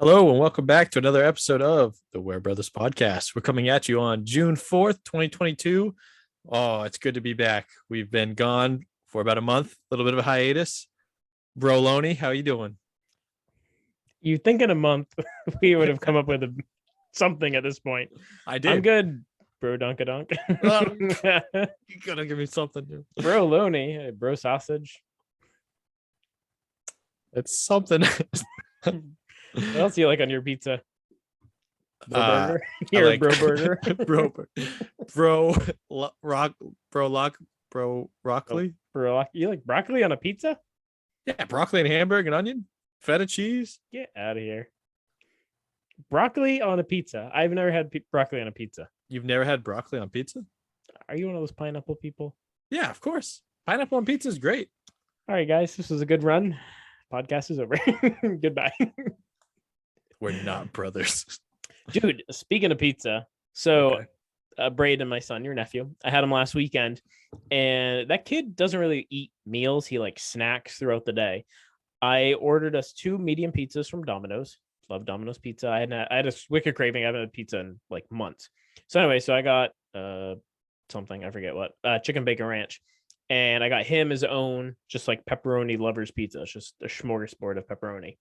Hello and welcome back to another episode of the Ware Brothers podcast. We're coming at you on June 4th, 2022. Oh, it's good to be back. We've been gone for about a month, a little bit of a hiatus. Bro Loney, how you doing? You think in a month we would have come up with something at this point. I I'm did. good, bro Dunkadunk. You gotta give me something new. Bro Loney, bro sausage. It's something. What else do you like on your pizza? Bro burger? I Your like bro burger? bro rock bro lock bro broccoli. You like broccoli on a pizza? Yeah, broccoli and hamburger and onion, feta cheese. Get out of here. Broccoli on a pizza. I've never had broccoli on a pizza. You've never had broccoli on pizza? Are you one of those pineapple people? Yeah, of course. Pineapple on pizza is great. All right, guys, this was a good run. Podcast is over. Goodbye. We're not brothers. Dude, speaking of pizza, so Okay. Braden, my son, your nephew, I had him last weekend, and that kid doesn't really eat meals. He like snacks throughout the day. I ordered us 2 medium pizzas from Domino's. Love Domino's pizza. I had a wicked craving. I haven't had pizza in like months. So anyway, I got something, I forget what, chicken bacon ranch. And I got him his own, just like pepperoni lovers pizza. It's just a smorgasbord of pepperoni.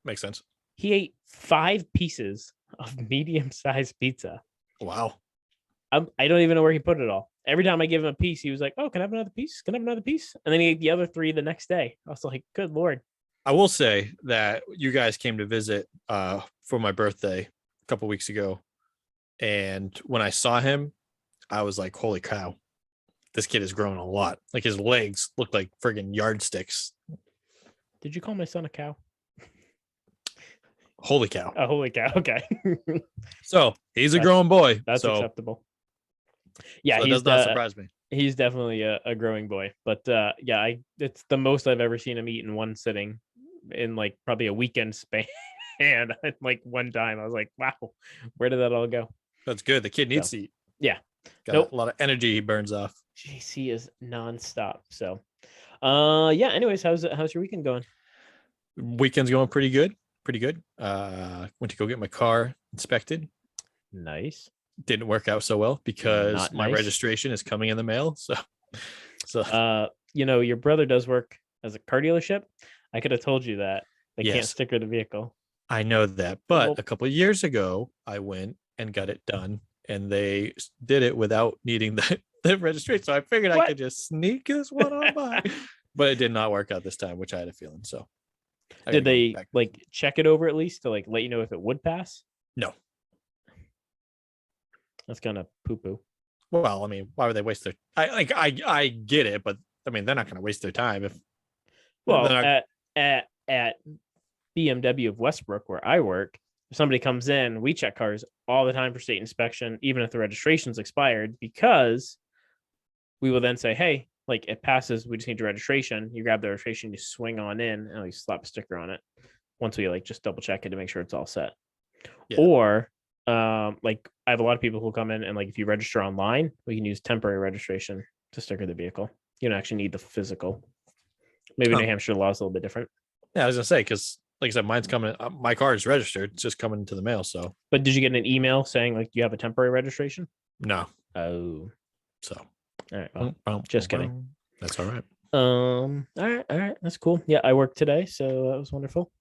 Makes sense. He ate 5 pieces of medium-sized pizza. Wow. I don't even know where he put it all. Every time I give him a piece, he was like, "Oh, can I have another piece? Can I have another piece?" And then he ate the other 3 the next day. I was like, "Good Lord." I will say that you guys came to visit for my birthday a couple weeks ago. And when I saw him, I was like, holy cow, this kid has grown a lot. Like his legs look like friggin' yardsticks. Did you call my son a cow? Holy cow. Oh, holy cow. Okay. So he's a grown boy. That's so, acceptable. Yeah, so it he's does not surprise me. He's definitely a growing boy. But yeah, it's the most I've ever seen him eat in one sitting in like probably a weekend span. And like one time I was like, wow, where did that all go? That's good. The kid needs to eat. Yeah. Got a lot of energy he burns off. JC is nonstop. So yeah, anyways, how's your weekend going? Weekend's going pretty good. Pretty good. Went to go get my car inspected. Nice. Didn't work out so well because Not my nice. registration is coming in the mail. So your brother does work as a car dealership. I could have told you that. They can't yes, sticker the vehicle. I know that. But Well- a couple of years ago, I went and got it done, and they did it without needing the registration. So I figured I could just sneak this one on by, but it did not work out this time, which I had a feeling. So I Did gotta go they back. like check it over at least to like let you know if it would pass? No. That's kind of poo-poo. Well, I mean, why would they waste their? I get it, but I mean, they're not going to waste their time if. Well, they're not- at BMW of Westbrook, where I work, if somebody comes in, we check cars all the time for state inspection, even if the registration's expired, because we will then say, hey, like it passes, we just need your registration. You grab the registration, you swing on in, and we slap a sticker on it. Once we like just double check it to make sure it's all set. Yeah. Or like I have a lot of people who come in and like if you register online, we can use temporary registration to sticker the vehicle. You don't actually need the physical. Maybe New Hampshire law is a little bit different. Yeah, I was gonna say because, like I said, mine's coming. My car is registered. It's just coming to the mail. So. But did you get an email saying like you have a temporary registration? No. Oh. So. All right. Well, just kidding. That's all right. All right. That's cool. Yeah, I worked today, so that was wonderful.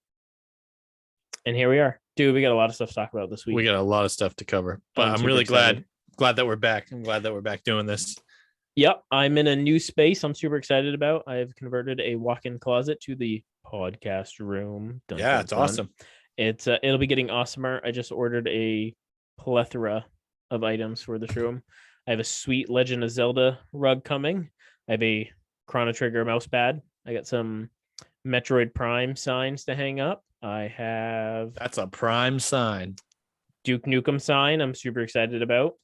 And here we are. Dude, we got a lot of stuff to talk about this week. We got a lot of stuff to cover, but I'm really glad that we're back. I'm glad that we're back doing this. Yep, I'm in a new space I'm super excited about. I've converted a walk-in closet to the podcast room. It's awesome. It'll be getting awesomer. I just ordered a plethora of items for this room. I have a sweet Legend of Zelda rug coming. I have a Chrono Trigger mouse pad. I got some Metroid Prime signs to hang up. That's a prime sign. Duke Nukem sign I'm super excited about.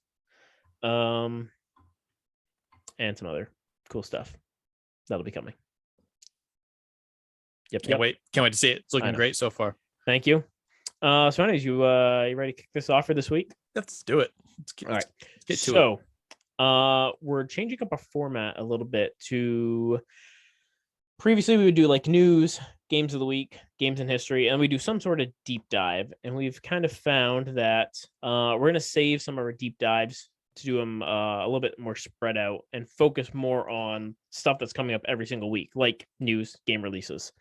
And some other cool stuff that'll be coming. Can't wait to see it. It's looking great so far. Thank you. So anyways, you ready to kick this off for this week? Let's do it. Let's get to it. We're changing up our format a little bit to previously we would do like news, games of the week, games in history, and we do some sort of deep dive. And we've kind of found that we're going to save some of our deep dives to do them a little bit more spread out and focus more on stuff that's coming up every single week, like news, game releases.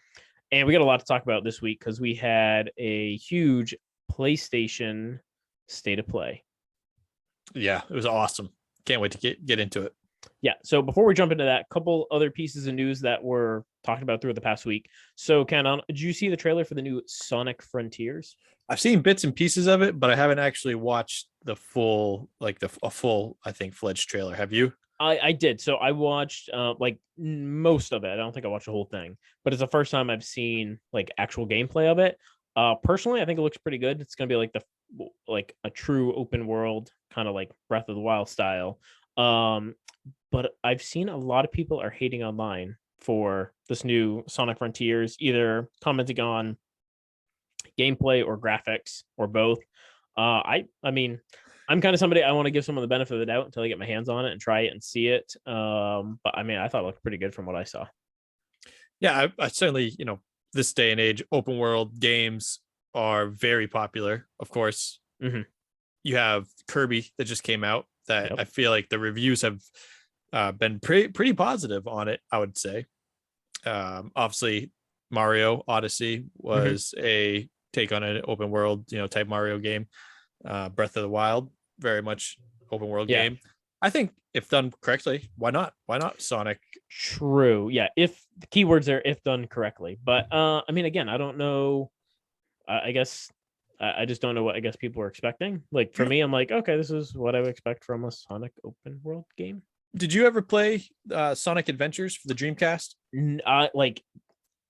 And we got a lot to talk about this week because we had a huge PlayStation State of Play. Yeah, it was awesome. Can't wait to get into it. Yeah. So before we jump into that, a couple other pieces of news that were talked about throughout the past week. So, Ken, did you see the trailer for the new Sonic Frontiers? I've seen bits and pieces of it, but I haven't actually watched the full, a full, I think, fledged trailer. Have you? I did. So I watched like most of it. I don't think I watched the whole thing, but it's the first time I've seen like actual gameplay of it. Personally, I think it looks pretty good. It's gonna be like a true open world, kind of like Breath of the Wild style. But I've seen a lot of people are hating online for this new Sonic Frontiers, either commenting on gameplay or graphics or both. I mean, I'm kind of somebody I want to give someone the benefit of the doubt until I get my hands on it and try it and see it. But I mean, I thought it looked pretty good from what I saw. Yeah, I certainly, this day and age, open world games are very popular. Of course, you have Kirby that just came out that I feel like the reviews have been pretty positive on it, I would say. Obviously, Mario Odyssey was a take on an open world, type Mario game. Breath of the Wild, very much open world game. I think if done correctly, why not? Why not Sonic? True. Yeah. If the keywords are if done correctly. But I mean, again, I don't know. I guess I just don't know what I guess people are expecting. Like for me, I'm like, okay, this is what I would expect from a Sonic open world game. Did you ever play Sonic Adventures for the Dreamcast? Like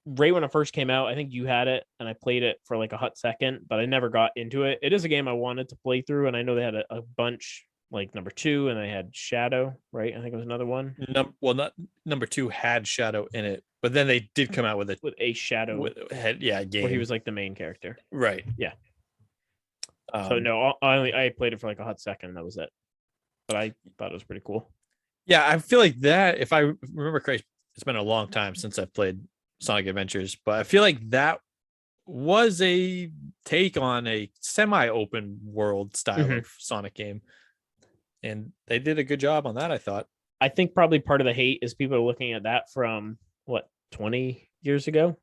right when it first came out, I think you had it and I played it for like a hot second, but I never got into it. It is a game I wanted to play through, and I know they had a bunch, like number 2, and they had Shadow, right? I think it was another one. Not number 2 had Shadow in it, but then they did come out with a Shadow game where he was like the main character. Right. Yeah. So no, I played it for like a hot second, and that was it. But I thought it was pretty cool. Yeah, I feel like that, if I remember correctly, it's been a long time since I've played Sonic Adventures, but I feel like that was a take on a semi-open world style of Sonic game, and they did a good job on that, I thought. I think probably part of the hate is people are looking at that from 20 years ago,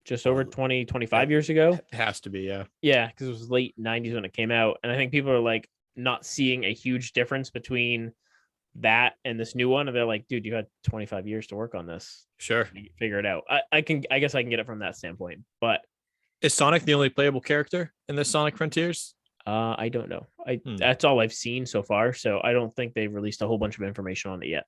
just over 25 years ago. It has to be, yeah, because it was late 90s when it came out, and I think people are like not seeing a huge difference between that and this new one, and they're like, dude, you had 25 years to work on this. Sure. Figure it out. I guess I can get it from that standpoint. But is Sonic the only playable character in the Sonic Frontiers? I don't know. That's all I've seen so far, so I don't think they've released a whole bunch of information on it yet.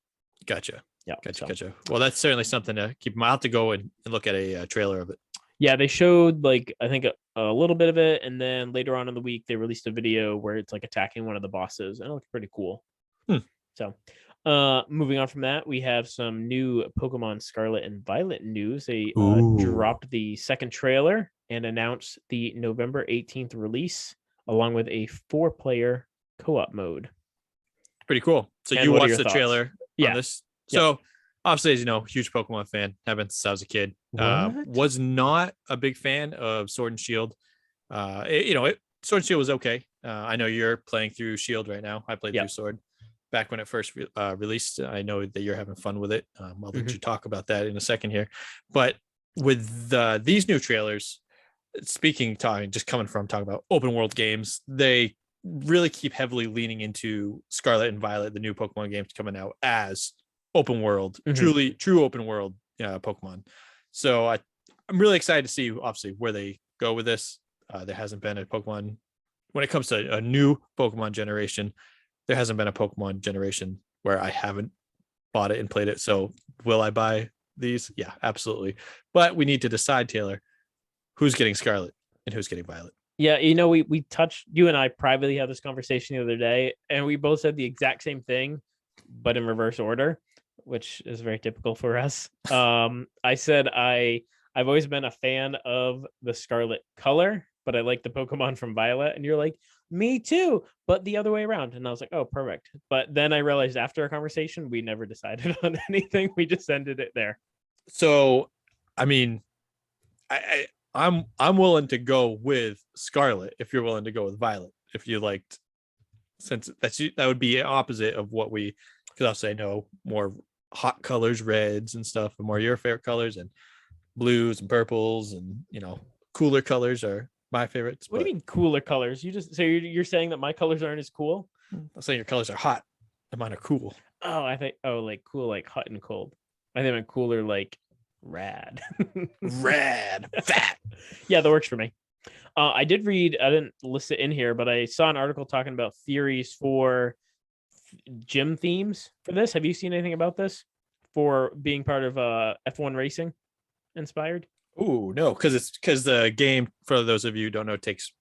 Gotcha. Yeah. Gotcha. Well, that's certainly something to keep. I'll have to go and look at a trailer of it. Yeah, they showed like I think a little bit of it, and then later on in the week they released a video where it's like attacking one of the bosses, and it looks pretty cool. So, moving on from that, we have some new Pokemon Scarlet and Violet news. They dropped the second trailer and announced the November 18th release, along with a 4-player co-op mode. Pretty cool. So and you watched the thoughts? trailer on this? So obviously, as you know, huge Pokemon fan. Have been since I was a kid. Was not a big fan of Sword and Shield. Sword and Shield was okay. I know you're playing through Shield right now. I played through Sword back when it first released. I know that you're having fun with it. I'll let you talk about that in a second here. But with these new trailers, just coming from talking about open world games, they really keep heavily leaning into Scarlet and Violet, the new Pokemon games coming out, as open world, true open world Pokemon. So I'm really excited to see, obviously, where they go with this. There hasn't been a Pokemon, when it comes to a new Pokemon generation, there hasn't been a Pokemon generation where I haven't bought it and played it. So will I buy these? Yeah, absolutely. But we need to decide, Taylor, who's getting Scarlet and who's getting Violet. Yeah, we touched, you and I privately had this conversation the other day, and we both said the exact same thing, but in reverse order, which is very typical for us. I said I've always been a fan of the Scarlet color, but I like the Pokemon from Violet. And you're like, me too, but the other way around. And I was like, oh, perfect. But then I realized after our conversation, we never decided on anything. We just ended it there. So, I mean, I'm willing to go with Scarlet if you're willing to go with Violet. If you liked, since that would be opposite of what we, because I'll say no more hot colors, reds and stuff, and more your favorite colors, and blues and purples, and cooler colors are my favorites. What do you mean cooler colors? You're saying that my colors aren't as cool? I'm saying your colors are hot and mine are cool. Oh, I think like cool, like hot and cold. I think I'm cooler, like rad. Rad, fat. Yeah, that works for me. I did read, I didn't list it in here, but I saw an article talking about theories for gym themes for this. Have you seen anything about this for being part of F1 racing inspired? Ooh, no, because the game, for those of you who don't know, takes,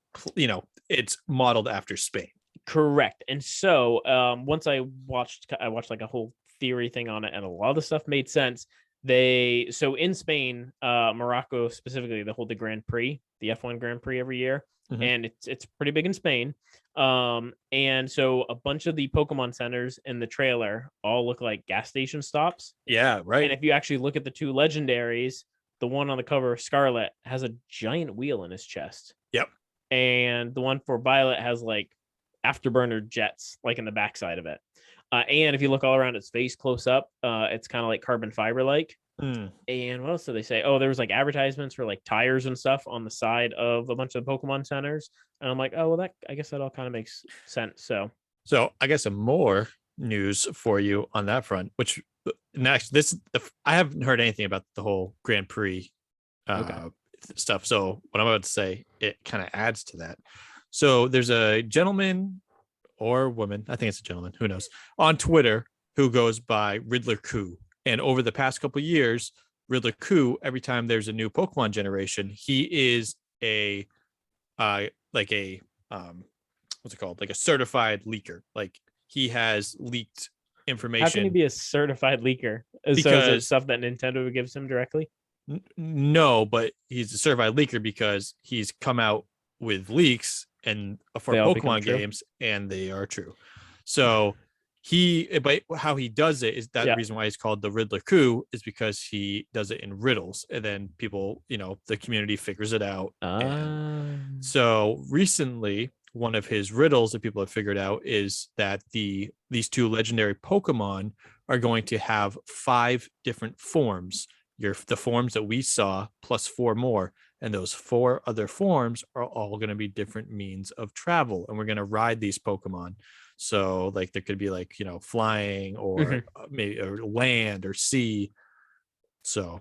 it's modeled after Spain. Correct. And so once I watched like a whole theory thing on it, and a lot of the stuff made sense. So in Spain, Morocco specifically, they hold the Grand Prix, the F1 Grand Prix every year, and it's pretty big in Spain. And so a bunch of the Pokemon centers in the trailer all look like gas station stops. Yeah, right. And if you actually look at the two legendaries, the one on the cover of Scarlet has a giant wheel in his chest. Yep. And the one for Violet has like afterburner jets like in the backside of it. And if you look all around its face close up, it's kind of like carbon fiber like. And what else did they say? Oh, there was like advertisements for like tires and stuff on the side of a bunch of Pokemon centers. And I'm like, oh, well, I guess that all kind of makes sense. So I guess some more news for you on that front, which next, I haven't heard anything about the whole Grand Prix stuff. So what I'm about to say, it kind of adds to that. So there's a gentleman or woman, I think it's a gentleman, who knows, on Twitter who goes by Riddler Coup. And over the past couple of years, Riddler Coup, every time there's a new Pokemon generation, he is a what's it called? Like a certified leaker. Like he has leaked information. How can he be a certified leaker? Because so is it stuff that Nintendo gives him directly? No, but he's a certified leaker because he's come out with leaks and for Pokemon games, and they are true. So but how he does it is that reason why he's called the Riddler Coup is because he does it in riddles, and then people, the community figures it out. So recently, one of his riddles that people have figured out is that these two legendary Pokemon are going to have 5 different forms. The forms that we saw plus 4 more, and those 4 other forms are all going to be different means of travel, and we're going to ride these Pokemon. So like there could be like flying or maybe or land or sea. So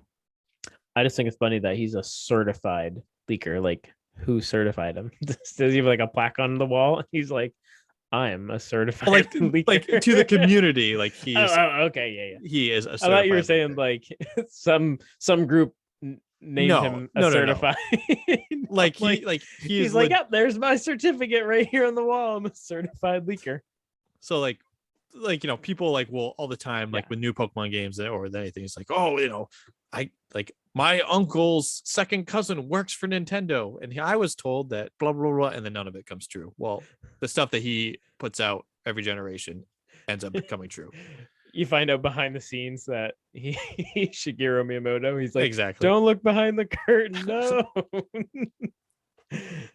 I just think it's funny that he's a certified leaker. Like, who certified him? Does he have like a plaque on the wall? He's like, I am a certified leaker. Like to the community. Like he is. Okay, yeah. He is a certified. I thought you were saying leaker. Like some group named him a certified. No. He's like, yep, there's my certificate right here on the wall. I'm a certified leaker. So like people will all the time, like with new Pokemon games or anything, it's like, oh, I like my uncle's second cousin works for Nintendo, and I was told that blah blah blah, and then none of it comes true. Well, the stuff that he puts out every generation ends up becoming true. You find out behind the scenes that he Shigeru Miyamoto, he's like, exactly, don't look behind the curtain. No.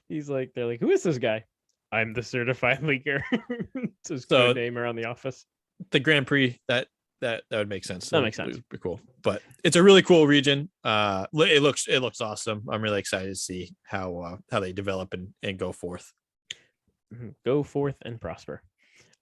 He's like, they're like, who is this guy? I'm the certified leaker. It's his code name around the office. The Grand Prix, that would make sense. That makes sense. It'd be cool. But it's a really cool region. It looks awesome. I'm really excited to see how they develop and go forth. Go forth and prosper.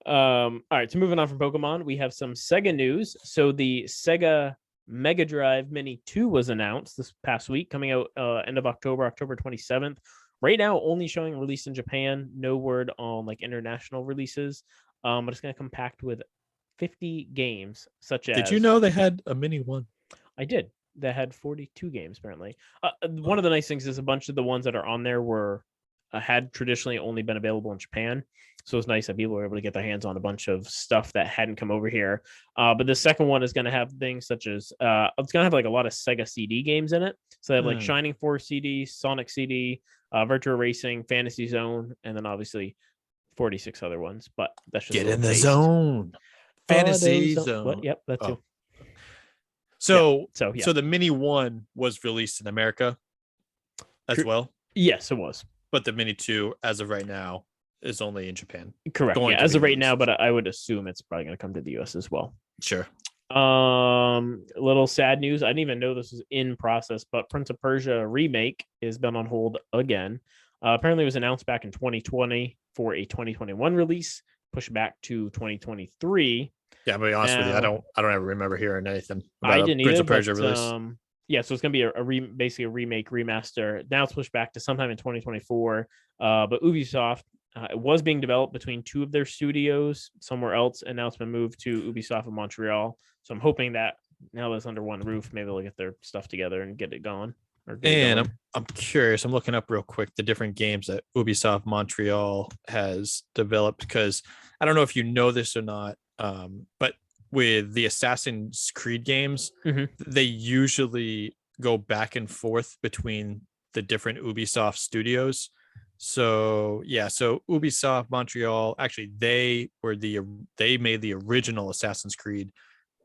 All right, so moving on from Pokemon, we have some Sega news. So the Sega Mega Drive Mini 2 was announced this past week, coming out end of October 27th. Right now, only showing release in Japan. No word on like international releases. But it's going to come packed with 50 games, such as. Did you know they had a Mini 1? I did. They had 42 games apparently. One of the nice things is a bunch of the ones that are on there had traditionally only been available in Japan. So it's nice that people were able to get their hands on a bunch of stuff that hadn't come over here. But the second one is going to have things such as it's going to have like a lot of Sega CD games in it. So they have like Shining Force CD, Sonic CD, Virtua Racing, Fantasy Zone, and then obviously 46 other ones. But that's just get in the zone. Fantasy Zone. What? Yep, that's it. So the Mini 1 was released in America. as well. Yes, it was. But the Mini 2, as of right now, is only in Japan. Correct. Going Yeah, to as be of right released. now, but I would assume it's probably going to come to the US as well. Sure. A little sad news. I didn't even know this was in process, but Prince of Persia remake has been on hold again. Apparently, it was announced back in 2020 for a 2021 release, pushed back to 2023. Yeah, I'm gonna be honest with you. I don't ever remember hearing anything about I didn't Prince either, of Persia but release. yeah, so it's gonna be basically a remake remaster. Now it's pushed back to sometime in 2024. But Ubisoft, it was being developed between two of their studios somewhere else, and now it's been moved to Ubisoft in Montreal. So I'm hoping that now that it's under one roof, maybe they'll get their stuff together and get it going. And I'm curious. I'm looking up real quick the different games that Ubisoft Montreal has developed, because I don't know if you know this or not, but with the Assassin's Creed games, they usually go back and forth between the different Ubisoft studios. So yeah, so Ubisoft Montreal, actually they made the original Assassin's Creed,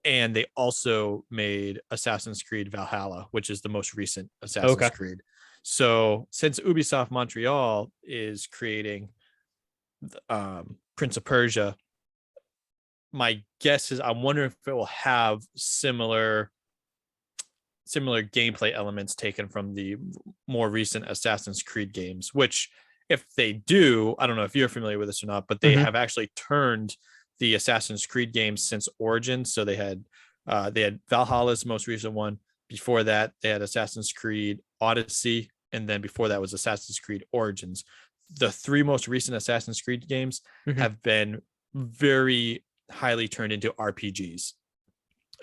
and they also made Assassin's Creed Valhalla, which is the most recent Assassin's Creed. So since Ubisoft Montreal is creating Prince of Persia, my guess is I'm wondering if it will have similar gameplay elements taken from the more recent Assassin's Creed games, which if they do, I don't know if you're familiar with this or not, but they have actually turned the Assassin's Creed games since Origins. So they had Valhalla's most recent one. Before that, they had Assassin's Creed Odyssey, and then before that was Assassin's Creed Origins. The three most recent Assassin's Creed games have been very highly turned into RPGs.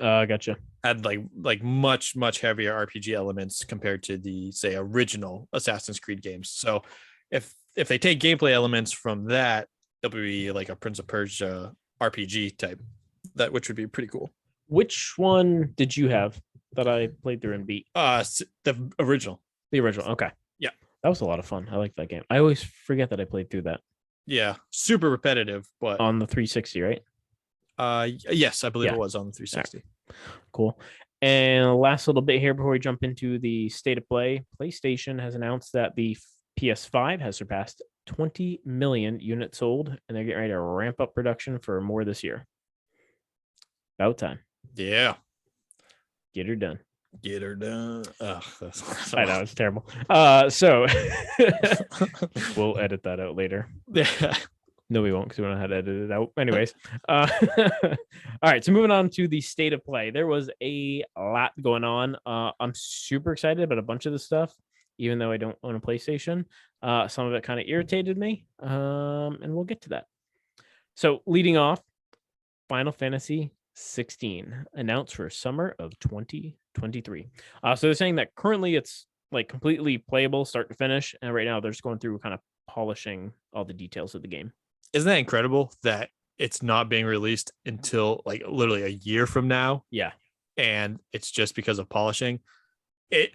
Gotcha. Had like much heavier RPG elements compared to the, say, original Assassin's Creed games. So if they take gameplay elements from that, it'll be like a Prince of Persia RPG type, which would be pretty cool. Which one did you have that I played through and beat? The original. The original. Okay. Yeah. That was a lot of fun. I like that game. I always forget that I played through that. Yeah. Super repetitive, but on the 360, right? Yes, I believe it was on the 360. Right. Cool. And last little bit here before we jump into the state of play, PlayStation has announced that the PS5 has surpassed 20 million units sold, and they're getting ready to ramp up production for more this year. About time. Yeah. Get her done. Get her done. Ugh, I know, it's terrible. So we'll edit that out later. Yeah. No, we won't, because we don't know how to edit it out. Anyways. All right. So moving on to the state of play. There was a lot going on. I'm super excited about a bunch of this stuff, even though I don't own a PlayStation. Some of it kind of irritated me. And we'll get to that. So leading off, Final Fantasy 16 announced for summer of 2023. So they're saying that currently it's like completely playable start to finish, and right now they're just going through kind of polishing all the details of the game. Isn't that incredible that it's not being released until like literally a year from now? Yeah. And it's just because of polishing.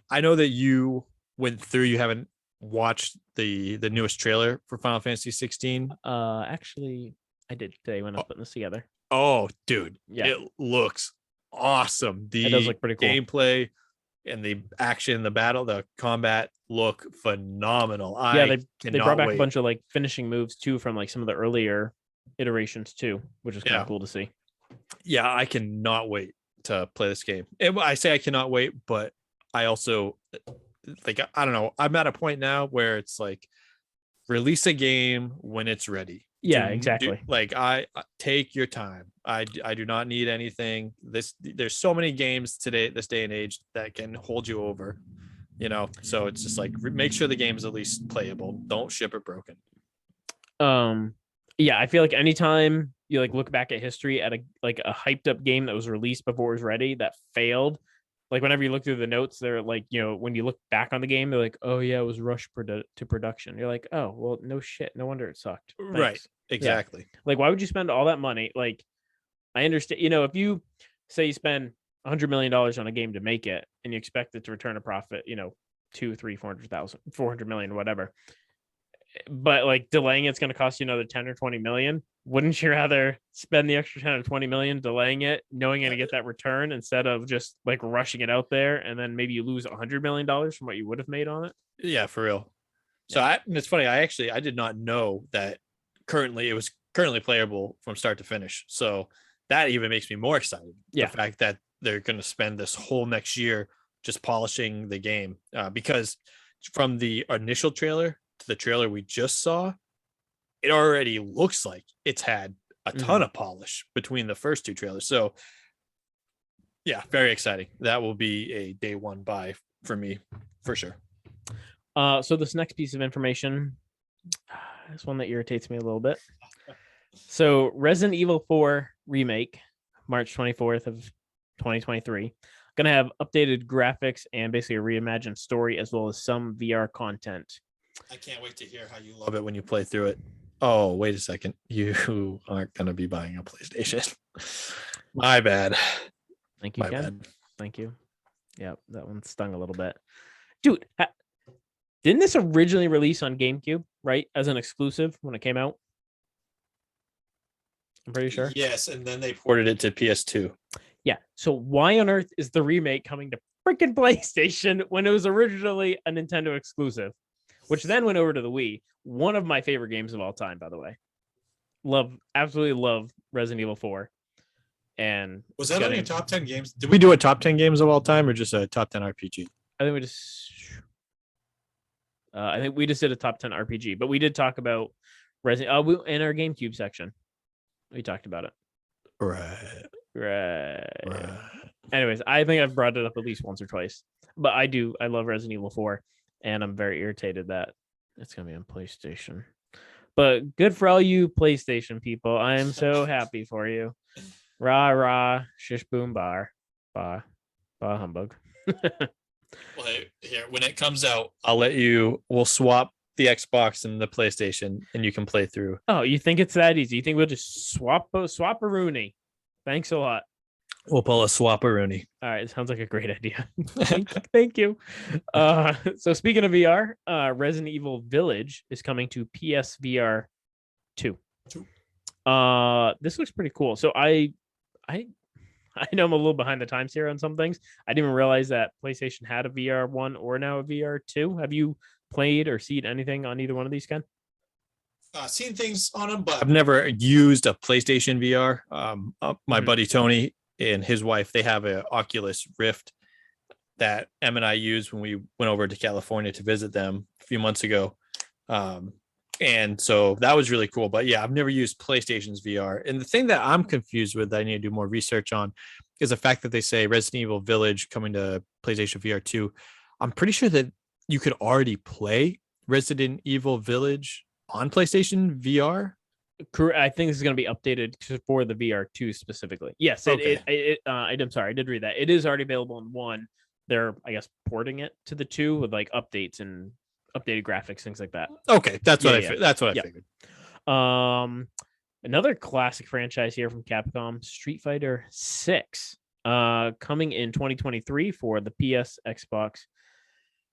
I know that you went through, you haven't watched the newest trailer for Final Fantasy 16. Actually, I did today when I was putting this together. Oh, dude. Yeah. It looks awesome. It does look pretty cool. Gameplay and the action, the battle, the combat look phenomenal. Yeah, they brought back a bunch of like finishing moves too from like some of the earlier iterations too, which is kind of cool to see. Yeah, I cannot wait to play this game. I say I cannot wait, but I also like, I don't know. I'm at a point now where it's like, release a game when it's ready. Yeah, exactly. I take your time. I do not need anything. There's so many games today, this day and age, that can hold you over, so it's just like, make sure the game is at least playable. Don't ship it broken. Yeah, I feel like anytime you like look back at history at a hyped up game that was released before it was ready that failed, like whenever you look through the notes, they're like, when you look back on the game, they're like, oh yeah, it was rushed to production. You're like, oh well, no shit, no wonder it sucked. Thanks. Right, exactly. Yeah. Like, why would you spend all that money? Like, I understand, if you say you spend $100 million on a game to make it and you expect it to return a profit, 2, 3, 400,000, 400 million, whatever. But like delaying it's going to cost you another 10 or 20 million. Wouldn't you rather spend the extra 10 or 20 million delaying it, knowing you're gonna get that return instead of just like rushing it out there and then maybe you lose $100 million from what you would have made on it? Yeah, for real. So it's funny. I did not know that it was currently playable from start to finish. So that even makes me more excited. Yeah. The fact that they're going to spend this whole next year just polishing the game, because from the initial trailer to the trailer we just saw, it already looks like it's had a ton of polish between the first two trailers. So yeah, very exciting. That will be a day one buy for me for sure. So this next piece of information is one that irritates me a little bit. So Resident Evil 4 remake, March 24th of 2023, gonna have updated graphics and basically a reimagined story as well as some VR content. I can't wait to hear how you love it when you play through it. Oh, wait a second. You aren't gonna be buying a PlayStation. My bad. Thank you, Ken. Thank you. Yeah, that one stung a little bit. Dude, didn't this originally release on GameCube, right? As an exclusive when it came out? I'm pretty sure. Yes, and then they ported it to PS2. Yeah. So why on earth is the remake coming to freaking PlayStation when it was originally a Nintendo exclusive, which then went over to the Wii? One of my favorite games of all time, by the way. Absolutely love Resident Evil 4. And was that on your top 10 games? Did we do a top 10 games of all time or just a top 10 RPG? I think we just did a top 10 RPG, but we did talk about Resident in our GameCube section. We talked about it. Right. Anyways, I think I've brought it up at least once or twice, but I love Resident Evil 4, and I'm very irritated that it's going to be on PlayStation. But good for all you PlayStation people. I am so happy for you. Rah, rah, shish, boom, bar. Bah humbug. Well, here, when it comes out, we'll swap the Xbox and the PlayStation, and you can play through. Oh, you think it's that easy? You think we'll just swap a Rooney? Thanks a lot. We'll pull a swap-a-rooney. All right, it sounds like a great idea. Thank you. So speaking of VR, Resident Evil Village is coming to PSVR 2. This looks pretty cool. So I know I'm a little behind the times here on some things. I didn't even realize that PlayStation had a VR 1 or now a VR 2. Have you played or seen anything on either one of these, Ken? Seen things on them, but I've never used a PlayStation VR. My buddy Tony and his wife, they have an Oculus Rift that Em and I used when we went over to California to visit them a few months ago. And so that was really cool. But yeah, I've never used PlayStation's VR. And the thing that I'm confused with, that I need to do more research on, is the fact that they say Resident Evil Village coming to PlayStation VR 2. I'm pretty sure that you could already play Resident Evil Village on PlayStation VR. I think this is going to be updated for the VR 2 specifically. Yes, okay. I'm sorry, I did read that. It is already available in 1. They're, I guess, porting it to the 2 with like updates and updated graphics, things like that. Okay, that's what I figured. Another classic franchise here from Capcom, Street Fighter 6, coming in 2023 for the PS, Xbox,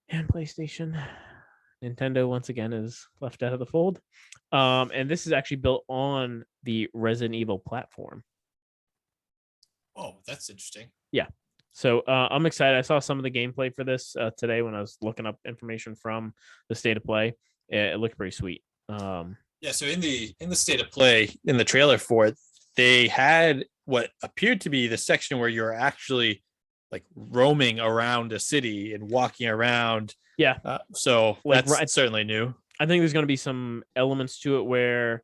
and PlayStation. Nintendo once again is left out of the fold. And this is actually built on the Resident Evil platform. Oh, that's interesting. Yeah. So I'm excited. I saw some of the gameplay for this today when I was looking up information from the State of Play. It looked pretty sweet. Yeah. So in the State of Play, in the trailer for it, they had what appeared to be the section where you're actually like roaming around a city and walking around. Yeah. So that's certainly new. I think there's going to be some elements to it where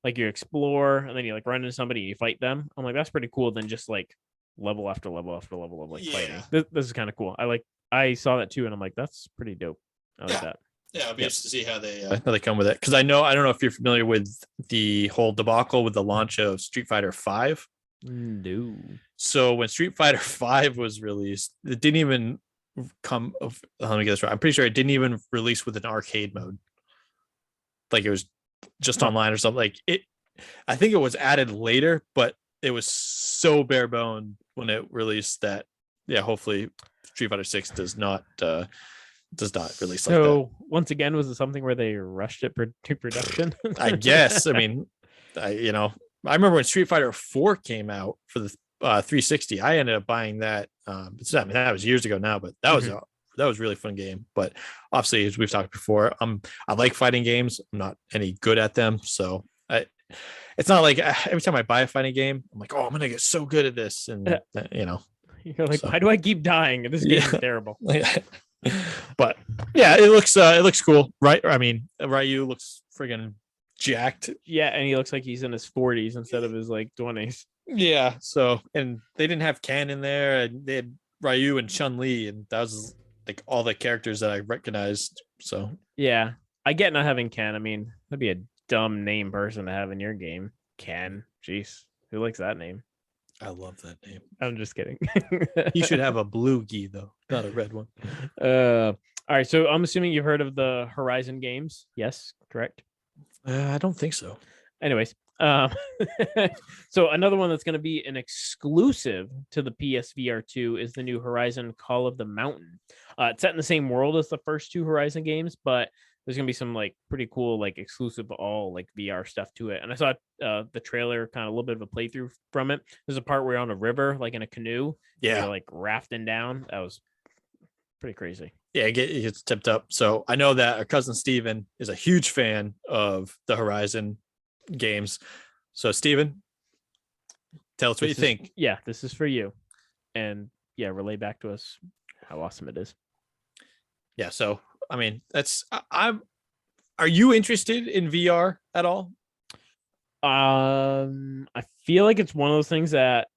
like you explore and then you like run into somebody and you fight them. I'm like, that's pretty cool than just like level after level after level of like fighting. This is kind of cool. I saw that too and I'm like, that's pretty dope. I like that. Yeah, I'll be interested to see how they come with it. Because I don't know if you're familiar with the whole debacle with the launch of Street Fighter 5. No. So when Street Fighter 5 was released, it didn't even come of, let me get this right. I'm pretty sure it didn't even release with an arcade mode. Like it was just online or something. Like it, I think it was added later, but it was so bare bone when it released that hopefully Street Fighter 6 does not release like that. So once again, was it something where they rushed it to production? I guess. I mean, I remember when Street Fighter 4 came out for the 360. I ended up buying that. That was years ago now, but that was a really fun game. But obviously, as we've talked before, I like fighting games. I'm not any good at them, so it's not like every time I buy a fighting game, I'm like, oh, I'm gonna get so good at this, and You're like, why do I keep dying? This game is terrible. But yeah, it looks cool, right? I mean, Ryu looks friggin' jacked. Yeah, and he looks like he's in his 40s instead of his like 20s. Yeah. So, and they didn't have Ken in there, and they had Ryu and Chun Li, and that was like all the characters that I recognized. So yeah, I get not having Ken. I mean, that'd be a dumb name person to have in your game. Ken, jeez, who likes that name? I love that name. I'm just kidding. He should have a blue gi though, not a red one. All right, so I'm assuming you've heard of the Horizon games. Yes, correct. I don't think so. Anyways, so another one that's going to be an exclusive to the PSVR 2 is the new Horizon Call of the Mountain. It's set in the same world as the first two Horizon games, but there's going to be some like pretty cool, like exclusive all like VR stuff to it. And I saw the trailer, kind of a little bit of a playthrough from it. There's a part where you're on a river, like in a canoe. Yeah. You're like rafting down. That was pretty crazy. Yeah, it gets tipped up. So I know that our cousin Steven is a huge fan of the Horizon games. So Steven, tell us what you think. Yeah, this is for you. And yeah, relay back to us how awesome it is. Yeah, so I mean, are you interested in VR at all? I feel like it's one of those things that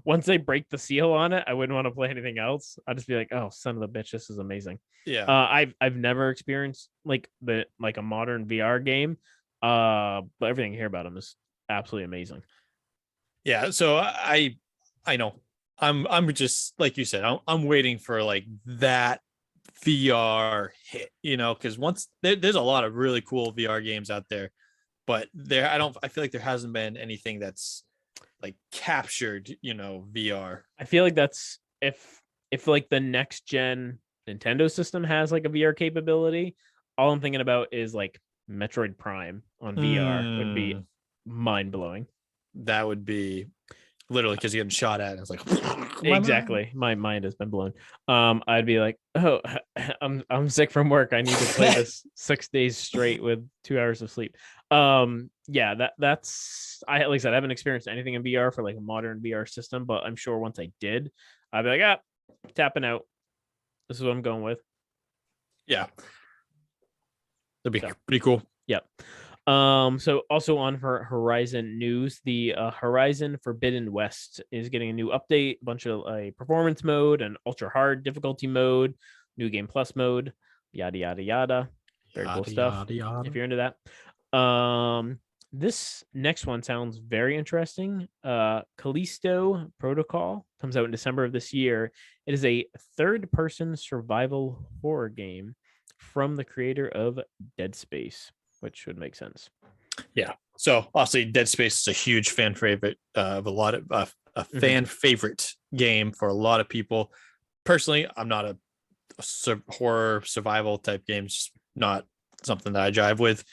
once they break the seal on it, I wouldn't want to play anything else. I'd just be like, oh, son of a bitch, this is amazing. Yeah. I've never experienced like a modern VR game. But everything I hear about them is absolutely amazing. Yeah, so I know. I'm just like you said, I'm waiting for like that VR hit, because once there's a lot of really cool VR games out there, but I feel like there hasn't been anything that's like captured, VR. I feel like that's if like the next gen Nintendo system has like a VR capability, all I'm thinking about is like Metroid Prime on VR would be mind blowing. That would be literally because you're getting shot at. And it's like exactly. My mind has been blown. I'd be like, oh, I'm sick from work. I need to play this 6 days straight with 2 hours of sleep. Yeah, that's like I said, I haven't experienced anything in VR for like a modern VR system, but I'm sure once I did, I'd be like, tapping out. This is what I'm going with. Yeah. That'd be pretty cool. Yep. So also on Horizon news, the Horizon Forbidden West is getting a new update, a bunch of performance mode and ultra hard difficulty mode, new game plus mode, yada yada yada. Very cool stuff. If you're into that. This next one sounds very interesting. Callisto Protocol comes out in December of this year. It is a third-person survival horror game from the creator of Dead Space, which would make sense. Yeah. So obviously Dead Space is a huge fan favorite of a lot of a fan favorite game for a lot of people. Personally, I'm not a horror survival type game. It's just not something that I jive with.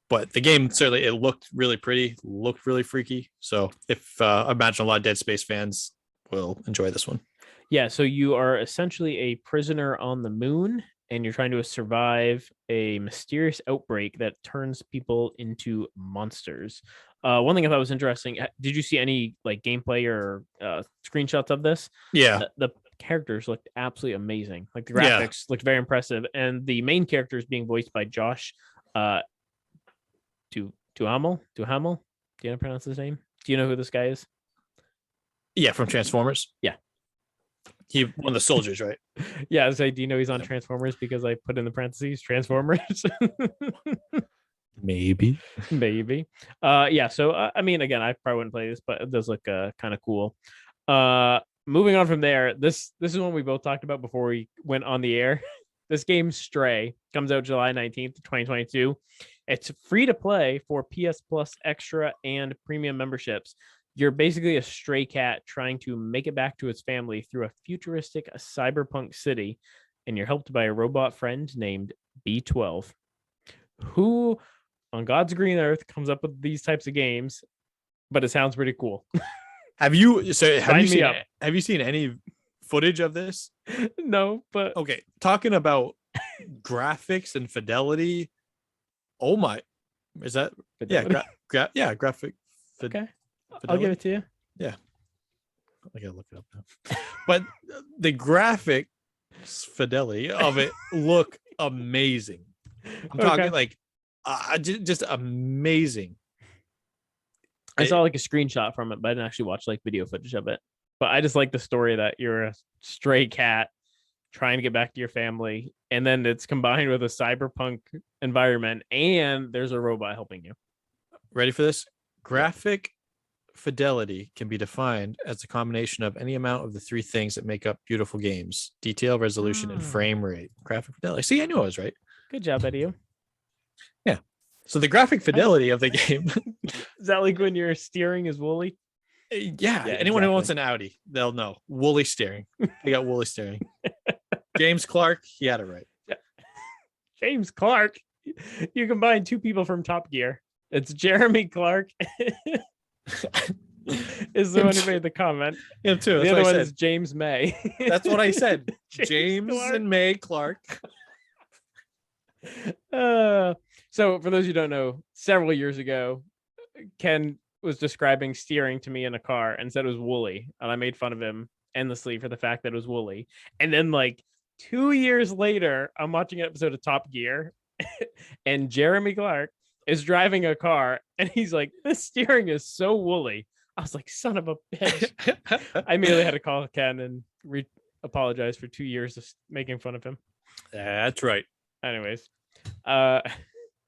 But the game certainly, it looked really pretty, looked really freaky. So I imagine a lot of Dead Space fans will enjoy this one. Yeah. So you are essentially a prisoner on the moon, and you're trying to survive a mysterious outbreak that turns people into monsters. One thing I thought was interesting, did you see any like gameplay or screenshots of this? Yeah. The characters looked absolutely amazing. Like the graphics looked very impressive. And the main character is being voiced by Josh Duhamel. Do you know how to pronounce his name? Do you know who this guy is? Yeah, from Transformers. Yeah. He one of the soldiers, right? Yeah, I was like, do you know he's on Transformers because I put in the parentheses Transformers? Maybe. Yeah. So I mean, again, I probably wouldn't play this, but it does look kind of cool. Moving on from there, this is one we both talked about before we went on the air. This game Stray comes out July 19th, 2022. It's free to play for PS Plus Extra and Premium memberships. You're basically a stray cat trying to make it back to its family through a futuristic cyberpunk city, and you're helped by a robot friend named B12. Who on God's green earth comes up with these types of games, but it sounds pretty cool. Have you Sign me up. Have you seen any footage of this? No, but Okay, talking about graphics and fidelity. Oh my, is that fidelity. graphic. Okay, I'll fidelity? give it to you. Yeah, I gotta look it up now. But the graphic fidelity of it look amazing. I'm talking like just amazing. I saw like a screenshot from it, but I didn't actually watch like video footage of it. But I just like the story that you're a stray cat trying to get back to your family, and then it's combined with a cyberpunk environment, and there's a robot helping you. Ready for this? Graphic fidelity can be defined as a combination of any amount of the three things that make up beautiful games: detail, resolution, and frame rate. Graphic fidelity. See, I knew I was right. Good job, Eddie. Yeah. So the graphic fidelity of the game. Is that like when your steering is woolly? Yeah. Anyone who wants an Audi, they'll know. Woolly steering. I got woolly steering. James Clark, he had it right. James Clark. You combine two people from Top Gear. It's Jeremy Clark. Is the one who made the comment. Him too. The other one is James May. That's what I said. James Clark. and May Clark. So for those who don't know, several years ago, Ken was describing steering to me in a car and said it was woolly, and I made fun of him endlessly for the fact that it was woolly. And then like 2 years later, I'm watching an episode of Top Gear, and Jeremy Clark is driving a car, and he's like, "This steering is so woolly." I was like, "Son of a bitch!" I immediately had to call Ken and apologize for 2 years of making fun of him. That's right. Anyways,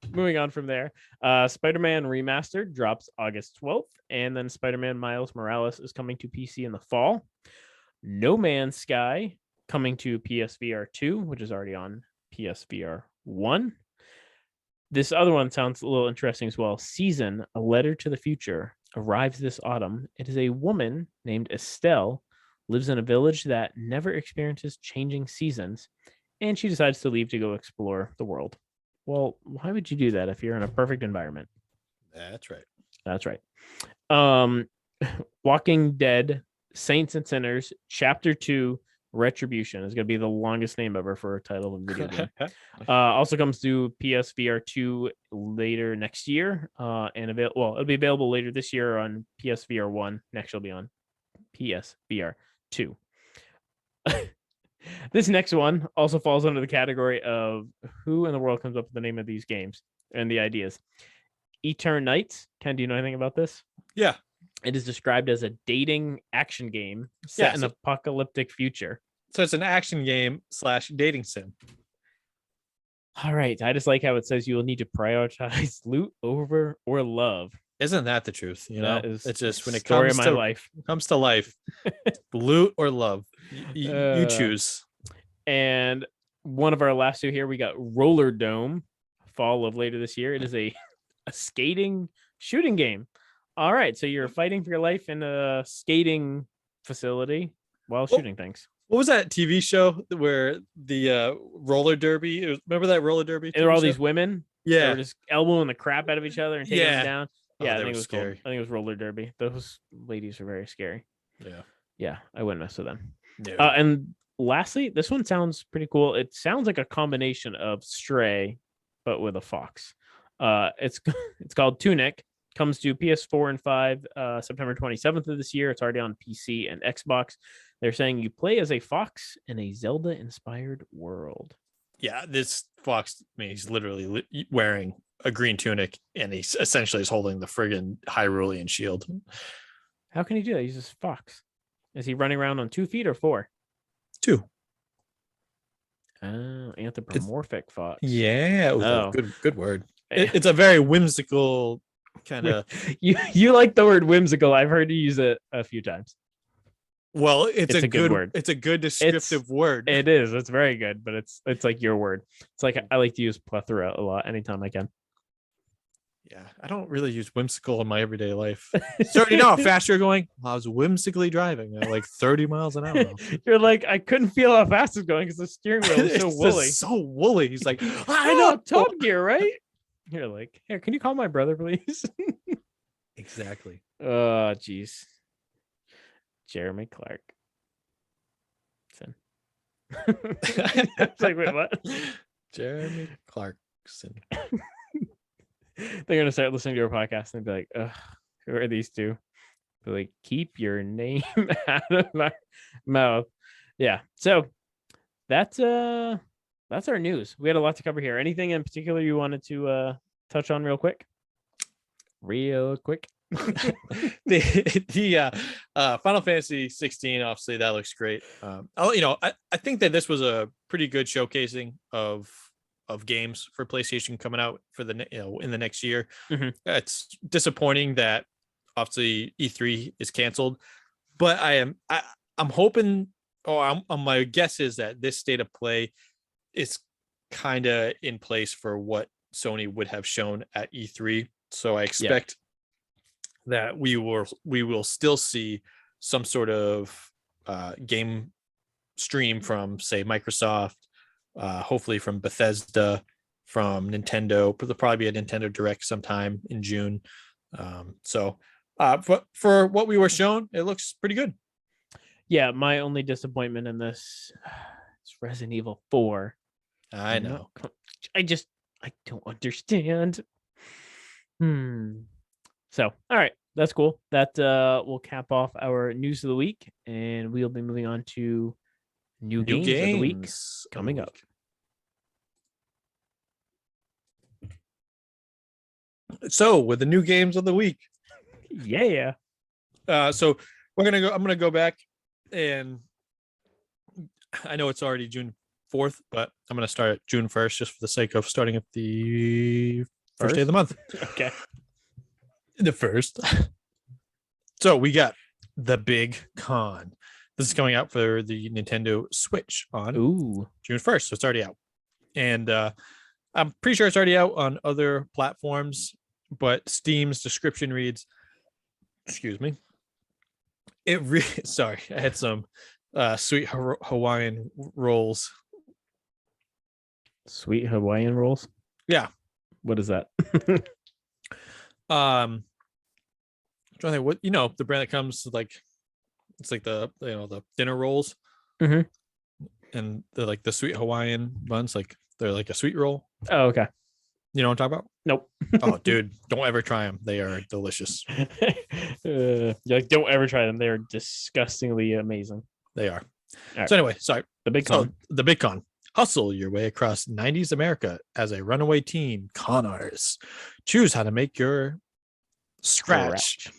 moving on from there, Spider-Man Remastered drops August 12th, and then Spider-Man Miles Morales is coming to PC in the fall. No Man's Sky coming to PSVR 2, which is already on PSVR 1. This other one sounds a little interesting as well. Season, A Letter to the Future, arrives this autumn. It is a woman named Estelle, lives in a village that never experiences changing seasons, and she decides to leave to go explore the world. Well, why would you do that if you're in a perfect environment? That's right. That's right. Walking Dead, Saints and Sinners, Chapter 2, Retribution is going to be the longest name ever for a title of a video game. Also comes to PSVR 2 later next year, and it'll be available later this year on PSVR 1. Next, it'll be on PSVR 2. This next one also falls under the category of who in the world comes up with the name of these games and the ideas. Eternights. Ken, do you know anything about this? Yeah. It is described as a dating action game set in an apocalyptic future. So it's an action game / dating sim. All right. I just like how it says you will need to prioritize loot over or love. Isn't that the truth? You know, it's just when it story comes of my life. Comes to life, loot or love, you choose. And one of our last two here, we got Roller Dome, fall of later this year. It is a skating shooting game. All right, so you're fighting for your life in a skating facility while shooting things. What was that TV show where the roller derby? Remember that roller derby? There were all these women. Yeah, they were just elbowing the crap out of each other and taking them down. Yeah, I think it was scary. Cool. I think it was roller derby. Those ladies are very scary. Yeah, I wouldn't mess with them. Yeah. And lastly, this one sounds pretty cool. It sounds like a combination of Stray, but with a fox. It's called Tunic. Comes to PS4 and 5 September 27th of this year. It's already on PC and Xbox. They're saying you play as a fox in a Zelda-inspired world. Yeah, this fox, he's literally wearing a green tunic, and he essentially is holding the friggin' Hyrulean shield. How can he do that? He's just fox. Is he running around on 2 feet or 4? 2. Oh, anthropomorphic fox. Yeah. Oh. Good word. It's a very whimsical kind of. You like the word whimsical. I've heard you use it a few times. Well, it's a good word. It's a good descriptive word. It is. It's very good, but it's like your word. It's like I like to use plethora a lot anytime I can. Yeah, I don't really use whimsical in my everyday life. So you know how fast you're going? I was whimsically driving at like 30 miles an hour. You're like, I couldn't feel how fast it's going because the steering wheel is so woolly. So woolly. He's like, I know Top Gear, right? You're like, here, can you call my brother, please? Exactly. Oh, jeez. Jeremy Clark. It's like, wait, what? Jeremy Clarkson. They're gonna start listening to your podcast and be like, ugh, who are these two? Be like, keep your name out of my mouth. Yeah. So that's our news. We had a lot to cover here. Anything in particular you wanted to touch on real quick? Real quick. the Final Fantasy 16, obviously that looks great. I think that this was a pretty good showcasing of games for PlayStation coming out for the in the next year. Mhm. It's disappointing that obviously E3 is canceled, but I'm hoping, my guess is that this state of play is kind of in place for what Sony would have shown at E3. So I expect that we will still see some sort of game stream from, say, Microsoft, hopefully from Bethesda, from Nintendo. There'll probably be a Nintendo Direct sometime in June. For what we were shown, it looks pretty good. Yeah, my only disappointment in this is Resident Evil 4. I know. I don't understand. So, all right, that's cool. That will cap off our news of the week, and we'll be moving on to new games of the week coming up. So, with the new games of the week, yeah. So I'm gonna go back, and I know it's already June 4th, but I'm gonna start at June 1st just for the sake of starting at the first day of the month. Okay. The first. So we got the Big Con. This is coming out for the Nintendo Switch on June 1st. So it's already out. And I'm pretty sure it's already out on other platforms, but Steam's description reads, excuse me. Sorry, I had some sweet Hawaiian rolls. Sweet Hawaiian rolls? Yeah. What is that? I'm trying to think, what, the brand that comes like, it's like the dinner rolls. Mm-hmm. And they're like the sweet Hawaiian buns, like they're like a sweet roll. Oh, okay. You know what I'm talking about? Nope. Oh, dude, don't ever try them. They are delicious. You're like, don't ever try them. They are disgustingly amazing. They are. Right. So anyway, sorry. The Big Con. The Big Con. Hustle your way across 90s America as a runaway teen con artist. Choose how to make your scratch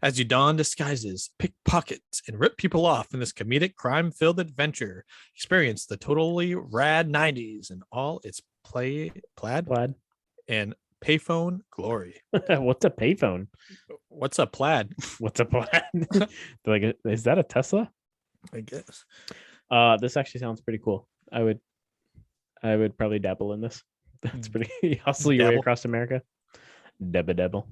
as you don disguises, pick pockets, and rip people off in this comedic crime-filled adventure. Experience the totally rad 90s and all its plaid and payphone glory. What's a payphone? What's a plaid? What's a plaid? Like, is that a Tesla? I guess. This actually sounds pretty cool. I would probably dabble in this. That's pretty hustle your way across America. Dabble.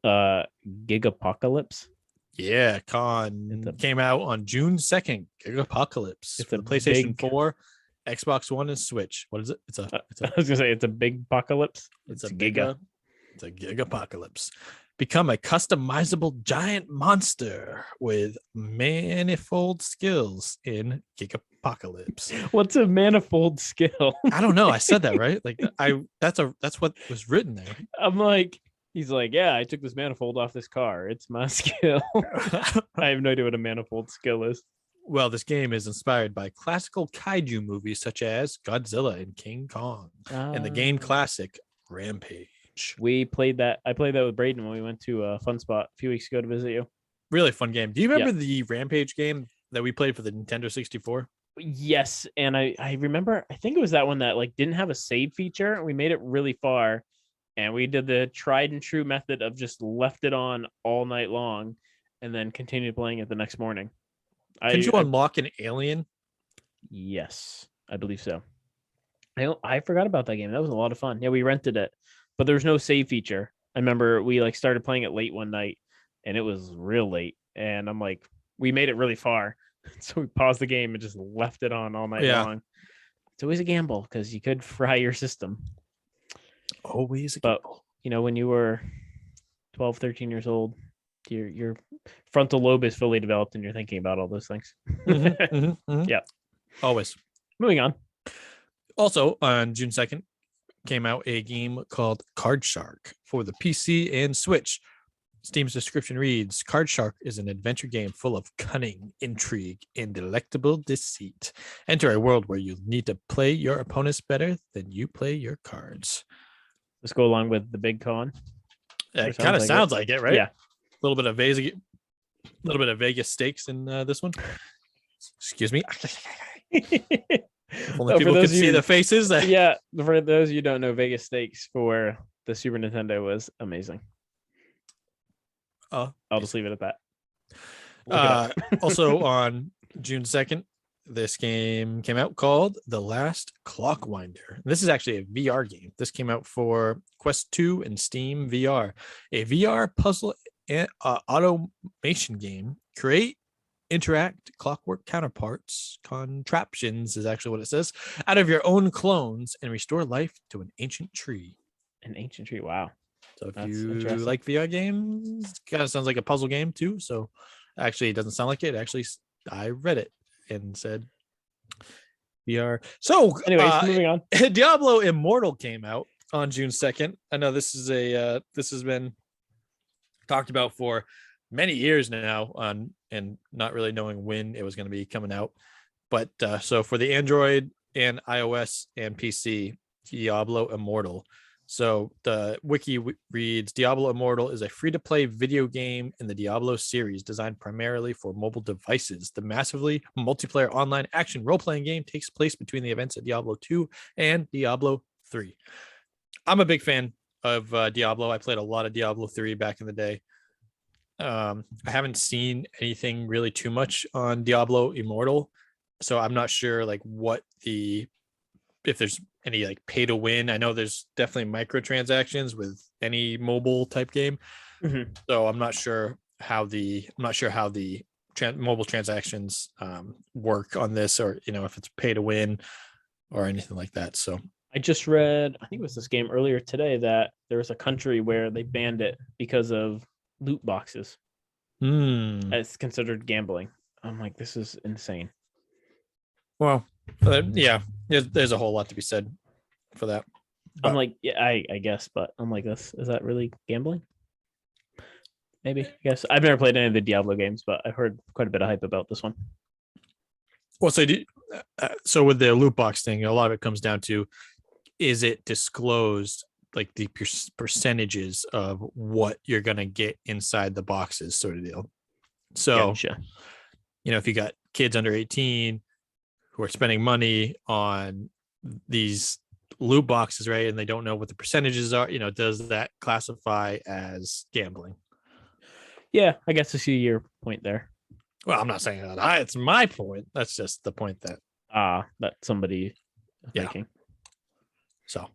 Gigapocalypse. Yeah, Con came out on June 2nd. Gigapocalypse. It's a PlayStation 4, Xbox One, and Switch. What is it? I was gonna say it's a big apocalypse. It's a gigapocalypse. Become a customizable giant monster with manifold skills in Gigapocalypse. What's a manifold skill? I don't know. I said that right. Like that's what was written there. I'm like, he's like, yeah, I took this manifold off this car. It's my skill. I have no idea what a manifold skill is. Well, this game is inspired by classical kaiju movies such as Godzilla and King Kong, and the game classic Rampage. We played that. I played that with Braden when we went to a Fun Spot a few weeks ago to visit you. Really fun game. Do you remember the Rampage game that we played for the Nintendo 64? Yes, and I remember. I think it was that one that like didn't have a save feature. We made it really far, and we did the tried and true method of just left it on all night long, and then continued playing it the next morning. Can you unlock an alien? Yes, I believe so. I forgot about that game. That was a lot of fun. Yeah, we rented it, but there was no save feature. I remember we like started playing it late one night, and it was real late. And I'm like, we made it really far, so we paused the game and just left it on all night long. It's always a gamble because you could fry your system. Always a But gamble. when you were 12, 13 years old, your frontal lobe is fully developed and you're thinking about all those things. Yeah. Always. Moving on. Also, on June 2nd, came out a game called Card Shark for the PC and Switch. Steam's description reads, Card Shark is an adventure game full of cunning, intrigue, and delectable deceit. Enter a world where you need to play your opponents better than you play your cards. Let's go along with the big con. It kind of sounds like it, right? Yeah. A little bit of Vegas stakes in this one. Excuse me. If only people could see the faces. Yeah, for those you don't know, Vegas Stakes for the Super Nintendo was amazing. I'll just leave it at that. Also on June 2nd, this game came out called The Last Clockwinder. This is actually a VR game. This came out for Quest 2 and Steam VR. A VR puzzle and automation game. Create, interact, clockwork counterparts, contraptions is actually what it says, out of your own clones and restore life to an ancient tree. An ancient tree, wow. So if you like VR games, kind of sounds like a puzzle game too. So actually, it doesn't sound like it. Actually, I read it and said VR. So anyways, moving on. Diablo Immortal came out on June 2nd. I know this is this has been talked about for many years now and not really knowing when it was going to be coming out. But so for the Android and iOS and PC, Diablo Immortal. So the wiki reads, Diablo Immortal is a free-to-play video game in the Diablo series designed primarily for mobile devices. The massively multiplayer online action role-playing game takes place between the events of Diablo 2 and Diablo 3. I'm a big fan of Diablo. I played a lot of Diablo 3 back in the day. I haven't seen anything really too much on Diablo Immortal, so I'm not sure like if there's any like pay to win. I know there's definitely microtransactions with any mobile type game. So I'm not sure how the mobile transactions work on this, or if it's pay to win or anything like that. So I just read, I think it was this game earlier today, that there was a country where they banned it because of loot boxes. It's considered gambling. I'm like, this is insane. Well, yeah, there's a whole lot to be said for that. But I'm like, yeah, I guess, but I'm like, is that really gambling? Maybe. I guess I've never played any of the Diablo games, but I've heard quite a bit of hype about this one. Well, so with the loot box thing, a lot of it comes down to, is it disclosed, like the percentages of what you're gonna get inside the boxes, sort of deal. So, gotcha. If you got kids under 18 who are spending money on these loot boxes, right, and they don't know what the percentages are, does that classify as gambling? Yeah, I guess I see your point there. Well, I'm not saying that it's my point. That's just the point that somebody is making. So,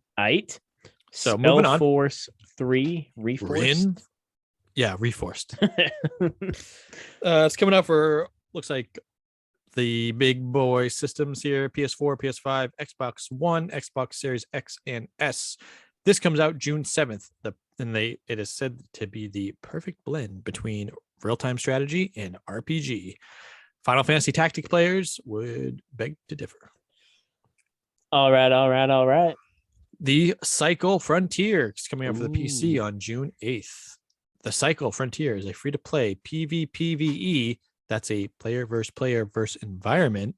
so moving on. Force 3 Reforced. Reforced. It's coming out for, looks like, the big boy systems here: PS4, PS5, Xbox One, Xbox Series X and S. This comes out June 7th. It is said to be the perfect blend between real-time strategy and RPG. Final Fantasy Tactic players would beg to differ. All right. The Cycle Frontier is coming out for the PC on June 8th. The Cycle Frontier is a free-to-play PvPvE, that's a player versus environment,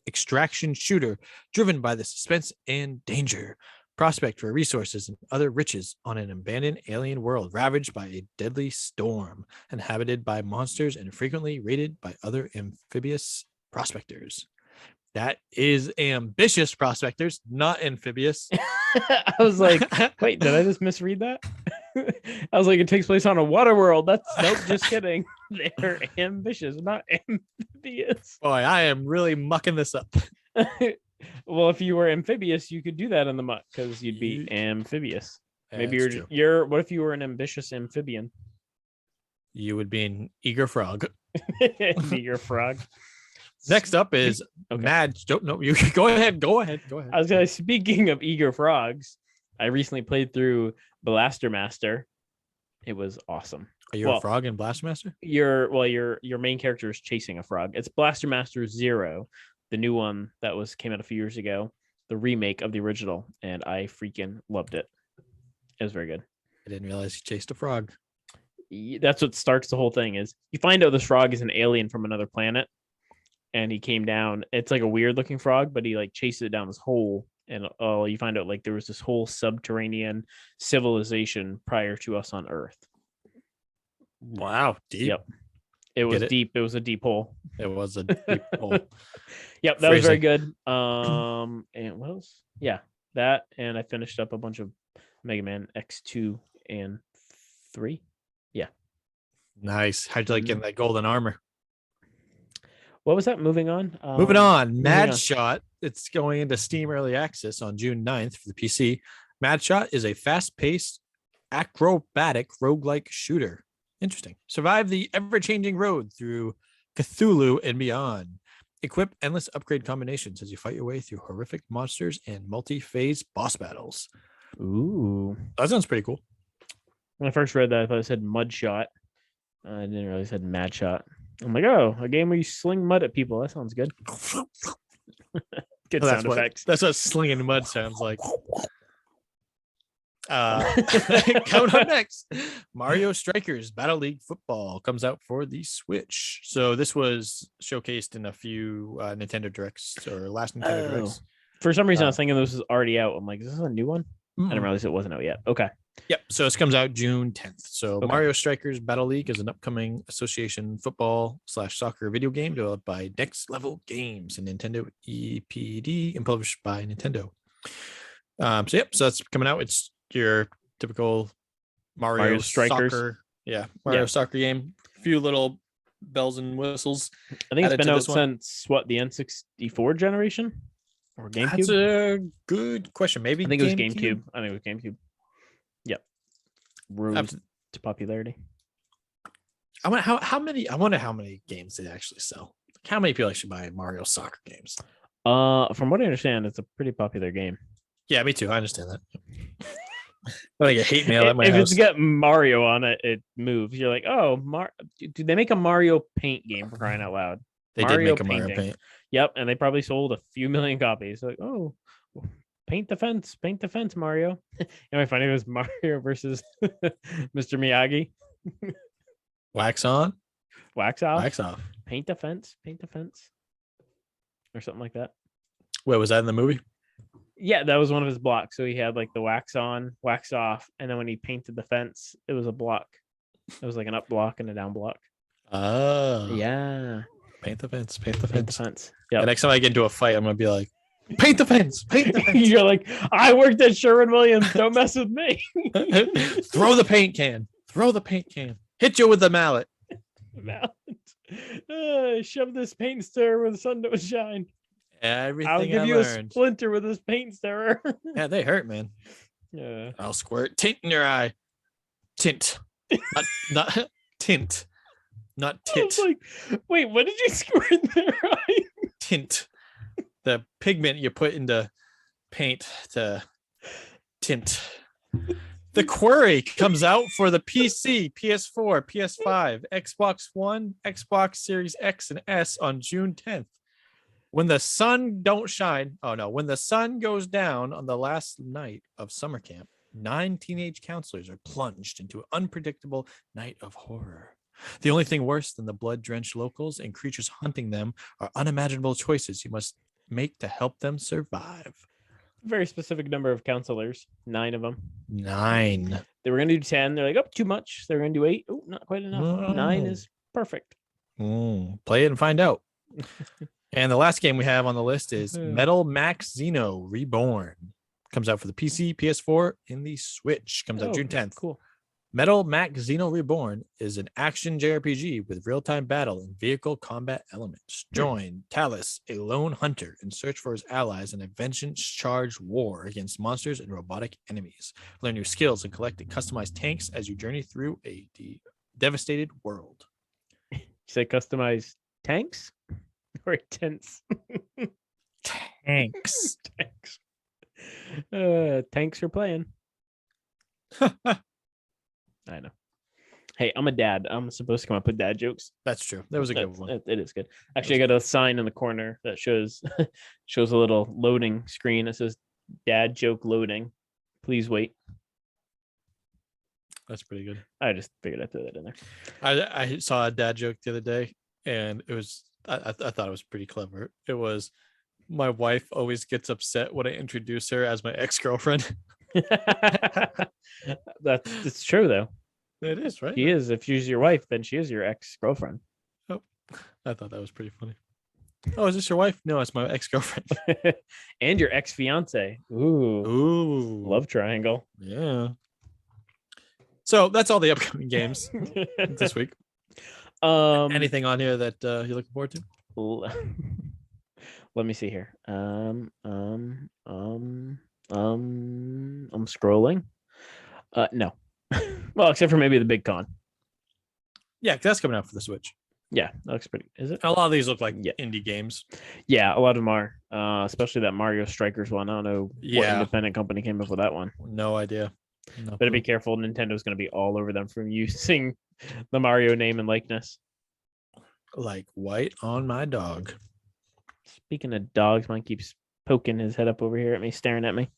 extraction shooter driven by the suspense and danger. Prospect for resources and other riches on an abandoned alien world ravaged by a deadly storm, inhabited by monsters and frequently raided by other amphibious prospectors. That is ambitious prospectors, not amphibious. I was like, wait, did I just misread that? I was like, it takes place on a water world. Nope, just kidding. They're ambitious, not amphibious. Boy, I am really mucking this up. Well, if you were amphibious, you could do that in the muck because you'd be amphibious. Yeah, maybe what if you were an ambitious amphibian? You would be an eager frog. Eager frog. Next up is Mad. Don't know. You go ahead. I was gonna. Speaking of eager frogs, I recently played through Blaster Master. It was awesome. Are you a frog in Blaster Master? Your main character is chasing a frog. It's Blaster Master Zero, the new one that came out a few years ago, the remake of the original, and I freaking loved it. It was very good. I didn't realize you chased a frog. That's what starts the whole thing. Is you find out this frog is an alien from another planet, and he came down. It's like a weird looking frog, but he like chases it down this hole, and you find out like there was this whole subterranean civilization prior to us on Earth. Wow, deep. Yep, it was deep. It was a deep hole. It was a deep hole. Yep, that was very good. And what else? Yeah, that, and I finished up a bunch of Mega Man X2 and 3. Yeah, nice. How'd you like getting that golden armor? What was that? Moving on. Mad Shot. It's going into Steam Early Access on June 9th for the PC. Mad Shot is a fast-paced, acrobatic roguelike shooter. Interesting. Survive the ever-changing road through Cthulhu and beyond. Equip endless upgrade combinations as you fight your way through horrific monsters and multi-phase boss battles. Ooh, that sounds pretty cool. When I first read that, I thought it said Mud Shot. I didn't realize it said Mad Shot. I'm like, oh, a game where you sling mud at people. That sounds good. Good sound effects. That's what slinging mud sounds like. Coming up next, Mario Strikers Battle League Football comes out for the Switch. So this was showcased in a few Nintendo Directs or last Nintendo Directs. For some reason, I was thinking this was already out. I'm like, is this a new one? I didn't realize it wasn't out yet. Okay. Yep. So this comes out June 10th. So Mario Strikers Battle League is an upcoming association football/soccer video game developed by Next Level Games and Nintendo EPD and published by Nintendo. So that's coming out. It's your typical Mario Strikers. Soccer. Yeah. Mario Soccer game. A few little bells and whistles. I think it's been out since the N64 generation or GameCube? That's a good question. Maybe I think it was GameCube. I think it was GameCube. Yep. Rose to popularity. I wonder how many games they actually sell. How many people actually buy Mario Soccer games? From what I understand, it's a pretty popular game. Yeah, me too. I understand that. I get hate mail at my house. If it's got Mario on it, it moves. You're like, oh, do they make a Mario Paint game for crying out loud? They did make a Mario Paint. Yep, and they probably sold a few million copies. Like, oh, paint the fence, Mario. And I find it was Mario versus Mr. Miyagi. Wax on, wax off, wax off. Paint the fence, or something like that. Wait, was that in the movie? Yeah, that was one of his blocks. So he had like the wax on, wax off, and then when he painted the fence, it was a block. It was like an up block and a down block. Oh, yeah. Paint the fence. Paint the fence. Yeah. Next time I get into a fight, I'm gonna be like, paint the fence. Paint the fence. You're like, I worked at Sherwin-Williams. Don't mess with me. Throw the paint can. Hit you with the mallet. Shove this paint stirrer where the sun don't shine. Everything I'll give you a splinter with this paint stirrer. Yeah, they hurt, man. Yeah. I'll squirt tint in your eye. Tint. Not tint. Not tit. I was like, wait, what did you squirt in their eye? Tint. The pigment you put into paint to tint. The Quarry comes out for the PC, PS4, PS5, Xbox One, Xbox Series X and S on June 10th. When the sun goes down on the last night of summer camp, 9 teenage counselors are plunged into an unpredictable night of horror. The only thing worse than the blood-drenched locals and creatures hunting them are unimaginable choices you must make to help them survive. Very specific number of counselors, 9 of them. 9. They were going to do 10. They're like, oh, too much. They're going to do 8. Oh, not quite enough. 9 is perfect. Play it and find out. And the last game we have on the list is Metal Max Xeno Reborn. Comes out for the PC, PS4, and the Switch. Comes out June 10th. Cool. Metal Max Xeno Reborn is an action JRPG with real-time battle and vehicle combat elements. Join Talus, a lone hunter, and search for his allies in a vengeance-charged war against monsters and robotic enemies. Learn new skills and collect and customize tanks as you journey through a devastated world. You say customize tanks or tents? Tanks. Tanks. Thanks for playing. I know. Hey, I'm a dad. I'm supposed to come up with dad jokes. That's true. That was a good one. It is good. Actually, I got a sign in the corner that shows a little loading screen. It says "Dad joke loading. Please wait." That's pretty good. I just figured I'd throw that in there. I saw a dad joke the other day, and it was I thought it was pretty clever. It was, my wife always gets upset when I introduce her as my ex-girlfriend. It's true though. It is, right? She is. If she's your wife, then she is your ex-girlfriend. Oh, I thought that was pretty funny. Oh, is this your wife? No, it's my ex-girlfriend. And your ex-fiance. Ooh, love triangle. Yeah. So that's all the upcoming games this week. Anything on here that you're looking forward to? Let me see here. I'm scrolling. No. Well, except for maybe the big con. Yeah, that's coming out for the Switch. Yeah, that looks pretty. Is it? A lot of these look like indie games. Yeah, a lot of them are. Especially that Mario Strikers one. I don't know what independent company came up with that one. No idea. Better be careful. Nintendo's going to be all over them from using the Mario name and likeness. Like white on my dog. Speaking of dogs, mine keeps poking his head up over here at me, staring at me.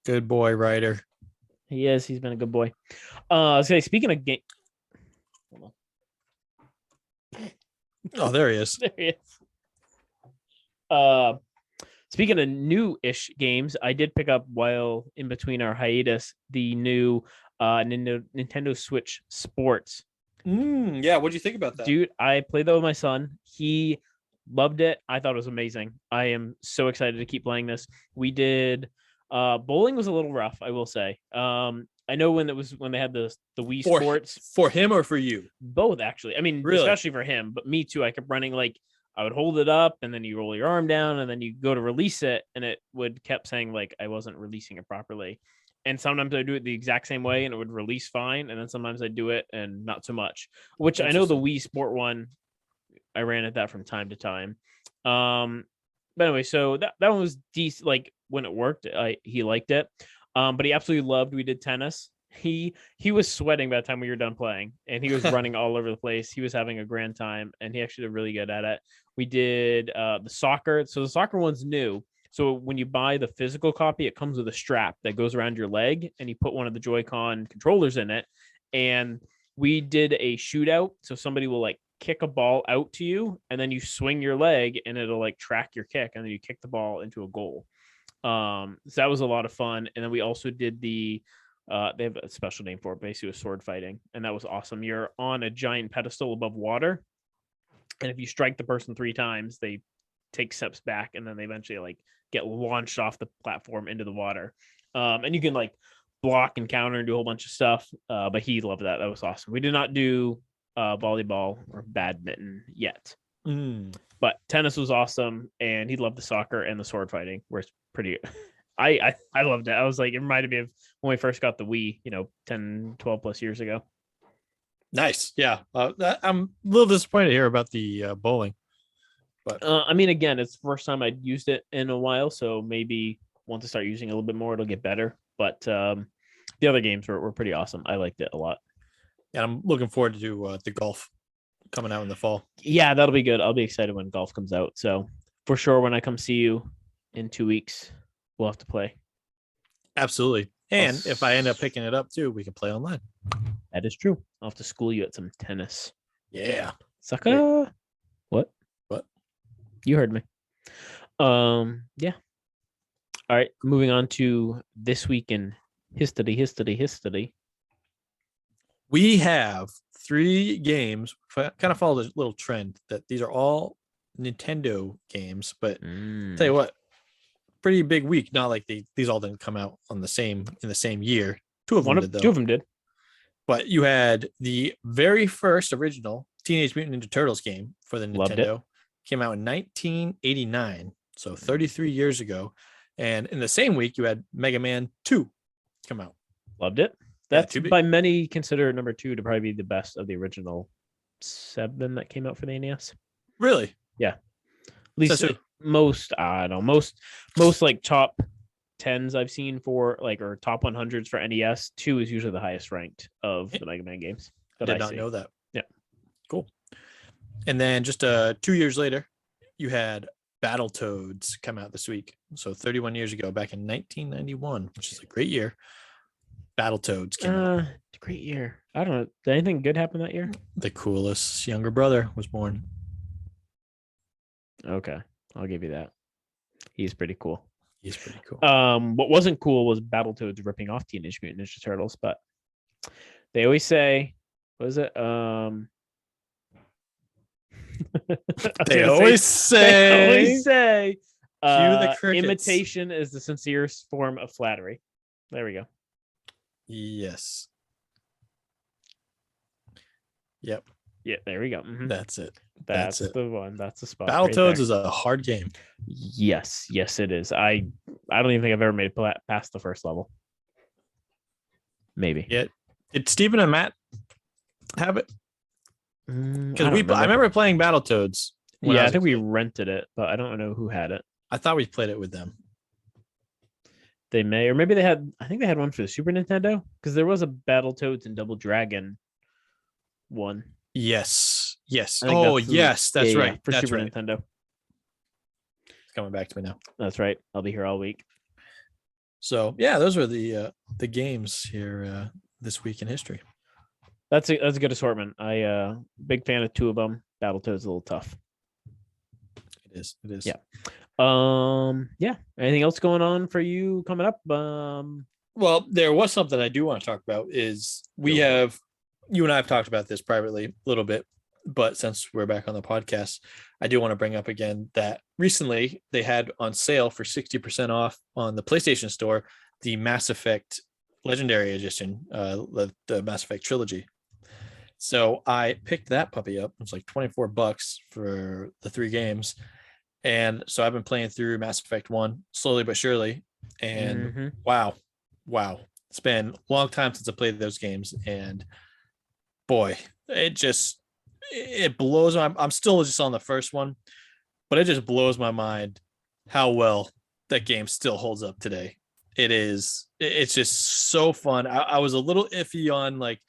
Good boy, Ryder. He is. He's been a good boy. I was saying, speaking of game. Oh, there he is. There he is. Speaking of new-ish games, I did pick up while in between our hiatus the new Nintendo Switch Sports. Yeah, what'd you think about that? Dude, I played that with my son. He loved it. I thought it was amazing. I am so excited to keep playing this. We did bowling was a little rough, I will say. I know when they had the Wii Sports. For him or for you? Both, actually. I mean, really? Especially for him, but me too. I kept running, like, I would hold it up and then you roll your arm down and then you go to release it and it kept saying like I wasn't releasing it properly. And sometimes I do it the exact same way and it would release fine. And then sometimes I do it and not so much, which I know the Wii Sport one, I ran at that from time to time. But anyway, so that one was decent. Like when it worked, he liked it. But he absolutely loved. We did tennis. He was sweating by the time we were done playing, and he was running all over the place. He was having a grand time, and he actually did really good at it. We did the soccer. So the soccer one's new. So when you buy the physical copy, it comes with a strap that goes around your leg, and you put one of the Joy-Con controllers in it. And we did a shootout. So somebody will like kick a ball out to you, and then you swing your leg, and it'll like track your kick, and then you kick the ball into a goal. So that was a lot of fun. And then we also did they have a special name for it, basically with sword fighting, and that was awesome. You're on a giant pedestal above water, and if you strike the person 3 times, they take steps back, and then they eventually like get launched off the platform into the water. And you can like block and counter and do a whole bunch of stuff. But he loved that. That was awesome. We did not do volleyball or badminton yet, but tennis was awesome, and he loved the soccer and the sword fighting, where it's pretty. I loved it. I was like, it reminded me of when we first got the Wii, 10, 12 plus years ago. Nice. Yeah. I'm a little disappointed here about the bowling. But I mean, again, it's the first time I'd used it in a while, so maybe once I start using it a little bit more, it'll get better. But the other games were pretty awesome. I liked it a lot. And I'm looking forward to the golf coming out in the fall. Yeah, that'll be good. I'll be excited when golf comes out. So for sure, when I come see you in 2 weeks, we'll have to play. Absolutely. And if I end up picking it up too, we can play online. That is true. I'll have to school you at some tennis. Yeah. Sucker. What? You heard me. Yeah. All right. Moving on to this week in history. We have 3 games. Kind of follow the little trend that these are all Nintendo games, but tell you what, pretty big week. Not like these all didn't come out in the same year. 2 of them did, though. 2 of them did. But you had the very first original Teenage Mutant Ninja Turtles game for the Nintendo. Came out in 1989, so 33 years ago. And in the same week, you had Mega Man 2 come out. Loved it. That's by many considered number 2 to probably be the best of the original 7 that came out for the NES. Really? Yeah. At least most I don't know most like top tens I've seen for like or top 100s for NES. 2 is usually the highest ranked of the Mega Man games that Did I not see. know that. Yeah. Cool. And then just 2 years later, you had Battletoads come out this week. So 31 years ago, back in 1991, which is a great year. Battletoads came out. Great year. I don't know. Did anything good happen that year? The coolest younger brother was born. Okay, I'll give you that. He's pretty cool. He's pretty cool. What wasn't cool was Battletoads ripping off Teenage Mutant Ninja Turtles, but they always say, what is it? They always say, the imitation is the sincerest form of flattery. There we go. Yes. Yep. Yeah, there we go. Mm-hmm. That's it. That's the one. That's the spot. Battletoads is a hard game. Yes, it is. I don't even think I've ever made it past the first level. Maybe. Yeah. Did Steven and Matt have it? Because I remember playing Battletoads. Yeah, I think we rented it, but I don't know who had it. I thought we played it with them. They may, or maybe they had. I think they had one for the Super Nintendo because there was a Battletoads and Double Dragon one. Yes. Oh, yes. That's right. For that's Super right. Nintendo. It's coming back to me now. That's right. I'll be here all week. So yeah, those were the games here this week in history. That's a good assortment. I big fan of 2 of them. Battletoads a little tough. It is. Yeah. Yeah. Anything else going on for you coming up? Well, there was something I do want to talk about. Is you and I have talked about this privately a little bit, but since we're back on the podcast, I do want to bring up again that recently they had on sale for 60% off on the PlayStation Store the Mass Effect Legendary Edition, the Mass Effect trilogy. So I picked that puppy up. It was like $24 for the 3 games. And so I've been playing through Mass Effect 1 slowly but surely. And wow. It's been a long time since I played those games. And boy, it blows I'm still just on the first one, but it just blows my mind how well that game still holds up today. It's just so fun. I was a little iffy on like,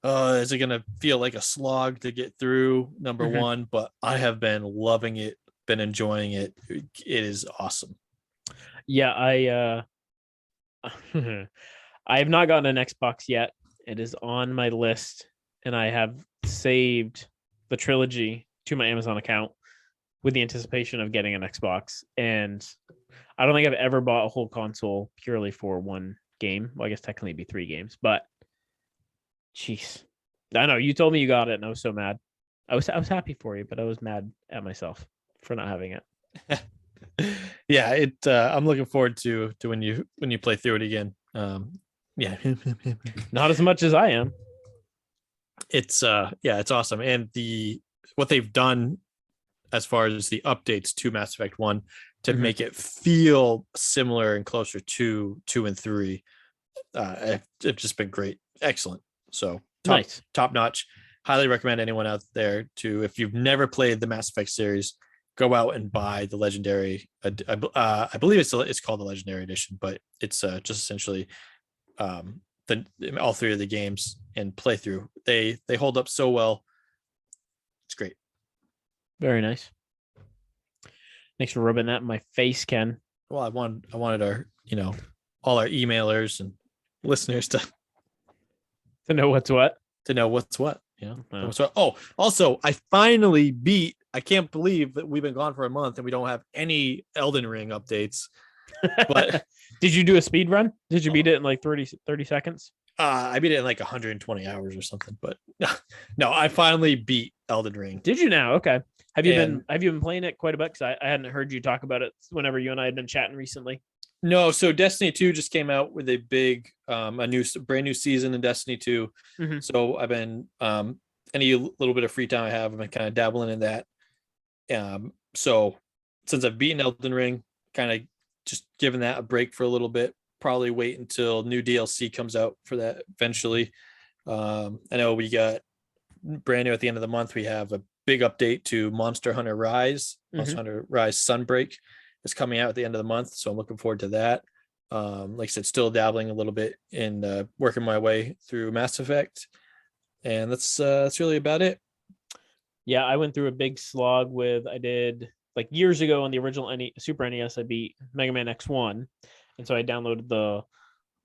is it gonna feel like a slog to get through number 1? But I have been loving it, been enjoying it. It is awesome. Yeah, I have not gotten an Xbox yet. It is on my list, and I have saved the trilogy to my Amazon account with the anticipation of getting an Xbox. And I don't think I've ever bought a whole console purely for one game. Well, I guess technically it'd be 3 games, but jeez. I know you told me you got it and I was so mad. I was happy for you, but I was mad at myself for not having it. Yeah, I'm looking forward to when you play through it again. Yeah. Not as much as I am. It's it's awesome. And what they've done as far as the updates to Mass Effect 1 to make it feel similar and closer to 2 and 3, it's just been great. Excellent. So top notch. Highly recommend anyone out there if you've never played the Mass Effect series, go out and buy the Legendary. I believe it's called the Legendary Edition, but it's just essentially all 3 of the games and play through. They hold up so well. It's great. Very nice. Thanks for rubbing that in my face, Ken. Well, I wanted our all our emailers and listeners to know what's what. To know what's what. What's what. Oh, also, I finally beat. I can't believe that we've been gone for a month and we don't have any Elden Ring updates. But did you do a speed run? Did you beat it in like 30 seconds? I beat it in like 120 hours or something. But no, I finally beat Elden Ring. Did you now? Okay. Have you been playing it quite a bit? Because I hadn't heard you talk about it whenever you and I had been chatting recently. No, so Destiny 2 just came out with a big, brand new season in Destiny 2. So I've been any little bit of free time I have, I've been kind of dabbling in that. So since I've beaten Elden Ring, kind of just giving that a break for a little bit. Probably wait until new DLC comes out for that eventually. I know we got brand new at the end of the month. We have big update to Monster Hunter Rise. Monster Mhm. Hunter Rise Sunbreak is coming out at the end of the month, so I'm looking forward to that. Like I said, still dabbling a little bit in working my way through Mass Effect, and that's really about it. Yeah, I went through a big slog with I did like years ago on the original Super NES. I beat Mega Man X1, and so I downloaded the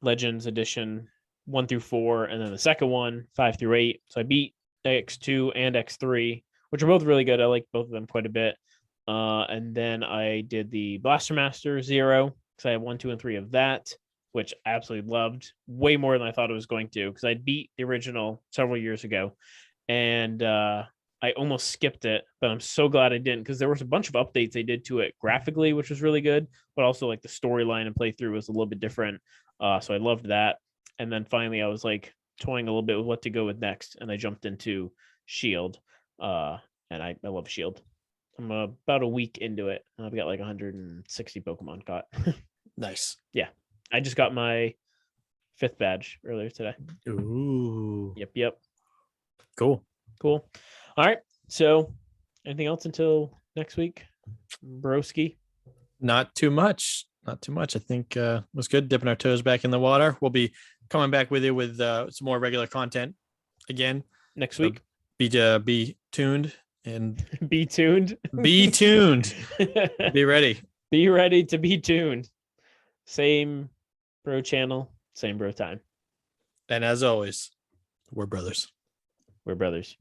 Legends Edition 1 through 4, and then the second one 5 through 8. So I beat X2 and X3, which are both really good. I like both of them quite a bit. And then I did the Blaster Master Zero because I had 1, 2, and 3 of that, which I absolutely loved way more than I thought it was going to because I beat the original several years ago, and I almost skipped it, but I'm so glad I didn't because there was a bunch of updates they did to it graphically, which was really good, but also like the storyline and playthrough was a little bit different. So I loved that. And then finally, I was like toying a little bit with what to go with next, and I jumped into Shield. And I love Shield. I'm about a week into it, and I've got like 160 Pokemon caught. Nice. Yeah, I just got my 5th badge earlier today. Ooh. Yep. Cool. All right. So, anything else until next week, broski? Not too much. Not too much. I think it was good dipping our toes back in the water. We'll be coming back with you with some more regular content again Next so week. be tuned and Be tuned. be tuned. Be ready. Be ready to be tuned. Same bro channel, same bro time. And as always, we're brothers. We're brothers.